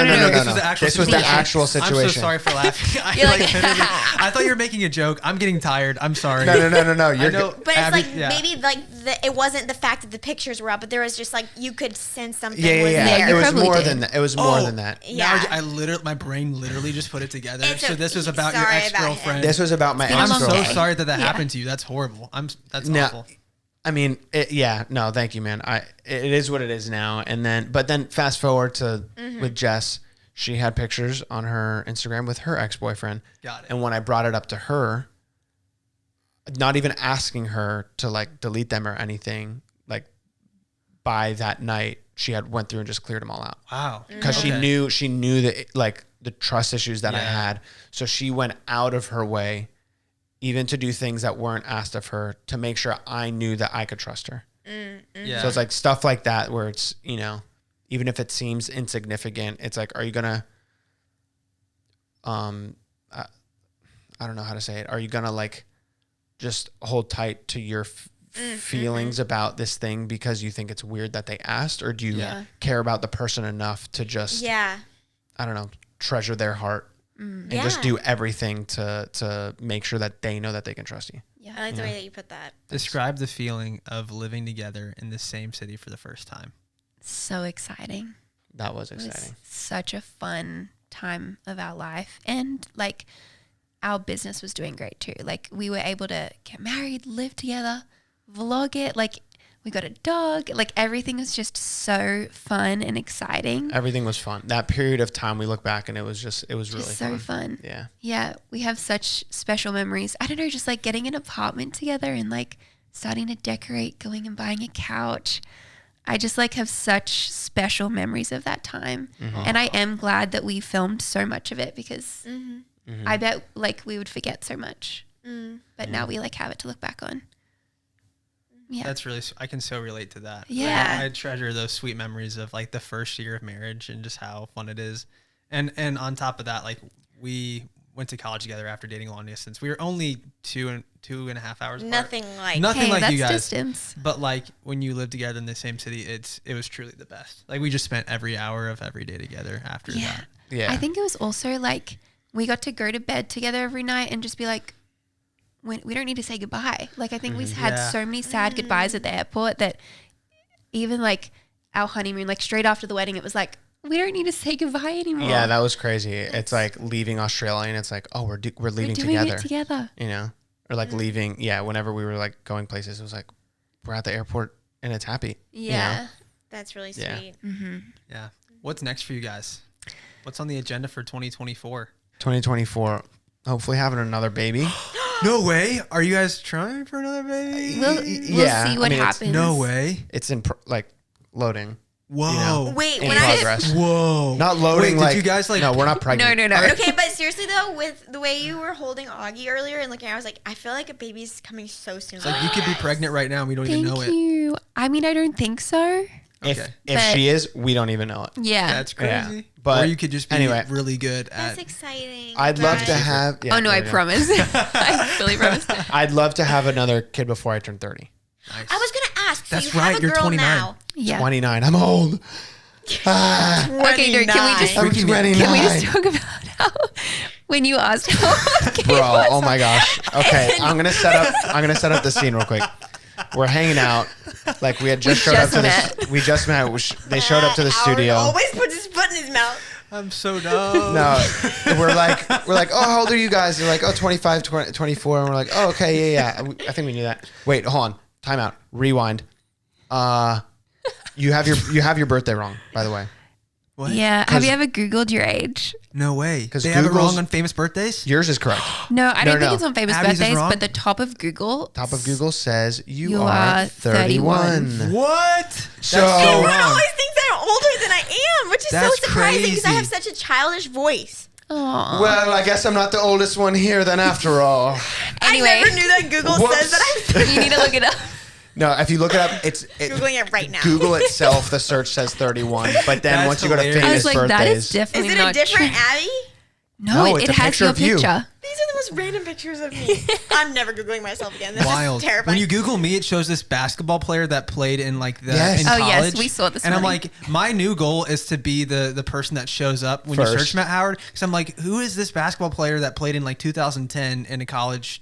This was the actual situation. I'm so sorry for laughing. I thought you were making a joke. I'm getting tired. I'm sorry. No. You're good. But it's like maybe like it wasn't the fact that the pictures were up, but there was just like you could sense something. Yeah. There. It was more than that. It was more than that. Yeah. Now my brain literally just put it together. So this was about your ex-girlfriend. This was about my I'm ex-girlfriend. so sorry that happened to you. That's horrible. That's awful. I mean, no, thank you, man. It is what it is now. But then fast forward to with Jess, she had pictures on her Instagram with her ex-boyfriend. Got it. And when I brought it up to her, not even asking her to like delete them or anything, like by that night, she had went through and just cleared them all out. Wow. Because she knew that like the trust issues that I had. So she went out of her way even to do things that weren't asked of her to make sure I knew that I could trust her. Yeah. So it's like stuff like that where it's, you know, even if it seems insignificant, it's like, are you going to, I don't know how to say it. Are you going to like just hold tight to your feelings about this thing because you think it's weird that they asked, or do you care about the person enough to just, I don't know, treasure their heart and just do everything to make sure that they know that they can trust you. Yeah, I like the way that you put that. Describe the feeling of living together in the same city for the first time. So exciting. That was exciting. It was such a fun time of our life. And like our business was doing great too. Like we were able to get married, live together, vlog it. Like we got a dog. Like everything was just so fun and exciting. Everything was fun. That period of time, we look back and it was really so fun. Yeah. Yeah. We have such special memories. I don't know, just like getting an apartment together and like starting to decorate, going and buying a couch. I just like have such special memories of that time. And I am glad that we filmed so much of it because I bet like we would forget so much. But now we like have it to look back on. Yeah. That's really, I can so relate to that. Yeah. I treasure those sweet memories of like the first year of marriage and just how fun it is. And on top of that, like we went to college together after dating long distance. We were only two and a half hours apart. Nothing like That's you guys. Distance. But like when you live together in the same city, it was truly the best. Like we just spent every hour of every day together after that. Yeah. I think it was also like we got to go to bed together every night and just be like, we don't need to say goodbye. Like I think we had so many sad goodbyes at the airport that even like our honeymoon, like straight after the wedding, it was like, we don't need to say goodbye anymore. Yeah, that was crazy. It's like leaving Australia and it's like, oh, we're leaving doing together. It together. You know? Or like leaving, whenever we were like going places, it was like, we're at the airport and it's happy. Yeah. You know? That's really sweet. Yeah. What's next for you guys? What's on the agenda for 2024? 2024, hopefully having another baby. No way. Are you guys trying for another baby? We'll see what happens. No way. It's in loading. Whoa. You know, Wait, in when progress. Whoa. Not loading. Wait, like did you guys like? No, we're not pregnant. No. Okay, but seriously though, with the way you were holding Augie earlier and looking, I was like, I feel like a baby's coming so soon. It's like you could be pregnant right now and we don't even know Thank you. I mean, I don't think so. Okay. If she is, we don't even know it. Yeah. That's crazy. Yeah. But or you could just be really good That's at. exciting. I'd love to Right. have. Oh no, I promise. I fully promise. I'd love to have another kid before I turn 30. Nice. I was gonna ask. So That's you right, have a you're girl 29. now. Yeah. 29. I'm old. Ah, Okay, Derek, can we just I'm 29. can we just talk about how when you asked Bro, oh my gosh. Okay, I'm gonna set up the scene real quick. We're hanging out. Like we had just showed up to this. We just met. They showed up to the studio. Always puts his foot in his mouth. I'm so dumb. No, we're like, oh, how old are you guys? They're like, oh, 25, 24. And we're like, oh, okay, yeah. I think we knew that. Wait, hold on. Time out. Rewind. You have your birthday wrong, by the way. What? Yeah. Have you ever Googled your age? No way. 'Cause They have it Google's- wrong on famous birthdays. Yours is correct. No, I don't think no. it's on famous Abby's is birthdays, wrong? but the top of Google. Top of Google says you You are are 31. 31. What? So- That's so Everyone wrong. always thinks I'm older than I am, which is That's so surprising because I have crazy. such a childish voice. Aw. Well, I guess I'm not the oldest one here then after all. Anyway, I never knew that Google Whoops. says that I'm you need to look it up. No, if you look it up, it's Googling it right now. Google itself, the search says 31. But then That's once you go to hilarious. I famous was like, that is birthdays, definitely Is it a not different true. Abby? No, No, it it's a has picture your of you. picture. These are the most random pictures of me. I'm never Googling myself again. This Wild. is terrifying. When you Google me, it shows this basketball player that played in like the Yes. in Oh, college. yes, we saw it this And I'm morning. like, my new goal is to be the person that shows up when you First. search Matt Howard. Because I'm like, who is this basketball player that played in like 2010 in a college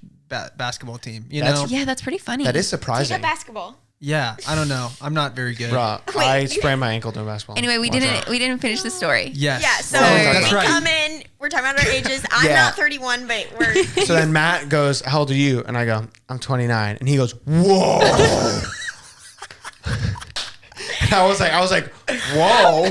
basketball team? You That's- know? Yeah, that's pretty funny. that is Take surprising. a basketball. Yeah, I don't know. I'm not very good. Bruh, Wait, I you- sprained my ankle doing basketball. Anyway, we Watch out. didn't finish the story. Yes. Yeah, so that's we right. come in, we're talking about our ages. I'm Yeah. not 31, but we're... So then Matt goes, how old are you? And I go, I'm 29. And he goes, whoa. I was like, whoa.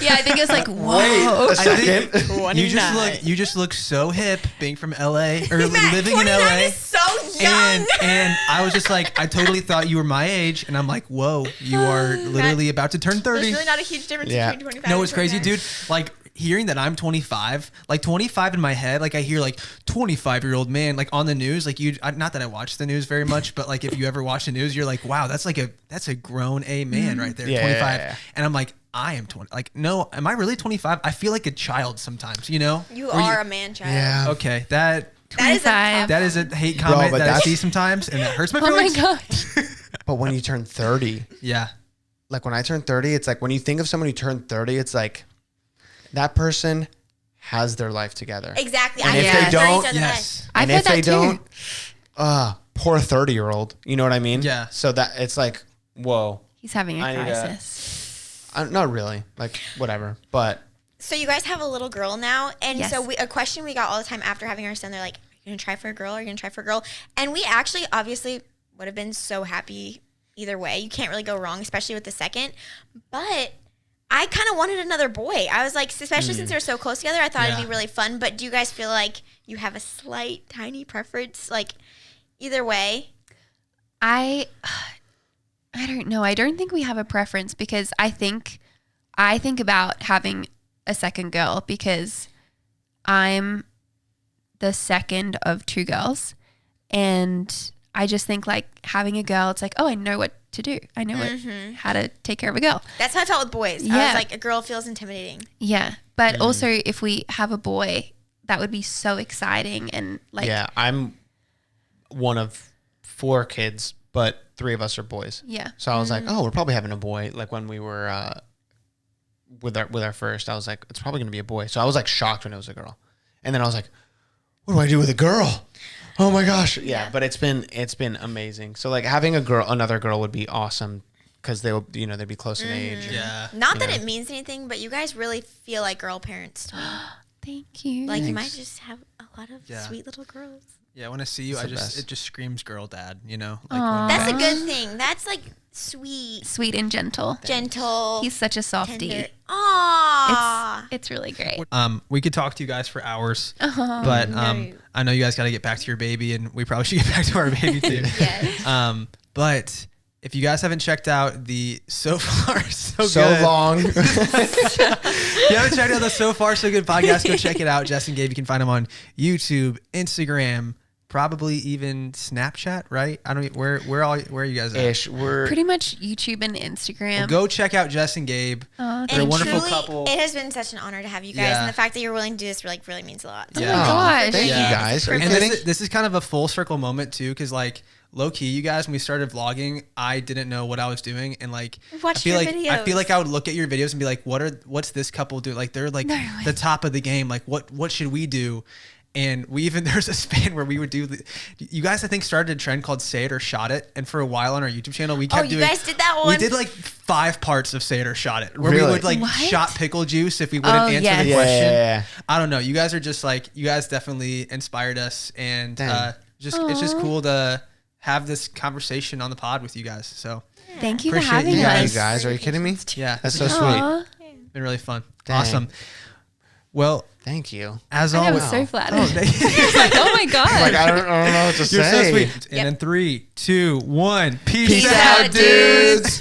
Yeah, I think it was like, Wait whoa. a I second. think you just look so hip being from LA or Matt, living in 29 LA. is so young. And I was just like, I totally thought you were my age, and I'm like, whoa, you are literally about to turn 30. There's really not a huge difference Yeah. between 25 No, and it's crazy, 29. dude. Like hearing that I'm 25, like 25 in my head, like I hear like 25-year-old man, like on the news, like not that I watch the news very much, but like if you ever watch the news, you're like, wow, that's a grown man right there, Yeah, 25. yeah. And I'm like, I am 20. Like, no, am I really 25? I feel like a child sometimes, you know? You Or are a man-child. Yeah. Okay, that That is a 25. that is a hate comment but that I that's- see sometimes, and that hurts my Oh my feelings. gosh. But when you turn 30, Yeah. like when I turned 30, it's like when you think of someone who turned 30, it's like that person has their life together. Exactly. And if they don't, yes. I've and heard if they that too. don't, poor 30-year-old. You know what I mean? Yeah. So that it's like, whoa. He's having a I need crisis. Not really. Like, whatever. But So you guys have a little girl now, and Yes. so a question we got all the time after having our son, they're like, "Are you gonna try for a girl? Are you gonna try for a girl?" And we actually, obviously, would have been so happy either way. You can't really go wrong, especially with the second. But I kind of wanted another boy. I was like, especially since they're so close together, I thought it'd be really fun. But do you guys feel like you have a slight, tiny preference, like either way? I don't know. I don't think we have a preference because I think about having a second girl because I'm the second of two girls, and I just think like having a girl, it's like, oh, I know what to do. I know how to take care of a girl. That's how I felt with boys. I Yeah. was like, a girl feels intimidating. Yeah. But also if we have a boy, that would be so exciting and like yeah, I'm one of 4 kids, but 3 of us are boys. Yeah. So I was like, oh, we're probably having a boy. Like when we were with our first, I was like, it's probably gonna be a boy. So I was like shocked when it was a girl, and then I was like, what do I do with a girl? Oh my gosh, yeah. But it's been amazing. So like having another girl would be awesome because they'll they'd be close in age. Yeah. Not that it means anything, but you guys really feel like girl parents to me. Thank you. Like you might just have a lot of Yeah. sweet little girls. Yeah, when I see you, It's the best. it just screams girl dad, Like Aw. That's a good thing. That's like sweet, Sweet and gentle. gentle, He's such a softie. tender. Aww. It's really great. we could talk to you guys for hours, but I know you guys got to get back to your baby, and we probably should get back to our baby too. Yes. But if you guys haven't checked out the So Far So So Good, long. if you haven't checked out the So Far So Good podcast, go check it out. Jess and Gabe, you can find them on YouTube, Instagram, probably even Snapchat, right? I don't. Where are you guys at? Ish. We're Pretty much YouTube and Instagram. Well, go check out Jess and Gabe. Aw, They're a And wonderful truly, couple. It has been such an honor to have you guys, Yeah. and the fact that you're willing to do this really means a lot. So Yeah. Oh my gosh. Thank Yeah. you guys. Are you And kidding? this is kind of a full circle moment too, because like low key, you guys, when we started vlogging, I didn't know what I was doing, and like Watch I feel your like videos. I would look at your videos and be like, what's this couple doing? Like they're like the top of the game. Like what should we do? And we even there's a span where we would do. You guys, I think, started a trend called "Say It or Shot It," and for a while on our YouTube channel, we kept you doing. guys did that one? We did like 5 parts of "Say It or Shot It," where Really? we would like What? shot pickle juice if we wouldn't answer yes. the Yeah, question. yeah. I don't know. You guys are just like you guys definitely inspired us, and Dang. it's just cool to have this conversation on the pod with you guys. So Thank you for Appreciate having you Thank us. you guys. Are you kidding me? yeah, That's so it's sweet. Aw, been really fun. Dang. Awesome. Well, Thank you. as I always, was so flattered. Oh, thank you. like, oh my god. Like I don't know what to You're so say. sweet. And in 3, 2, 1, peace Peace out, out, dudes.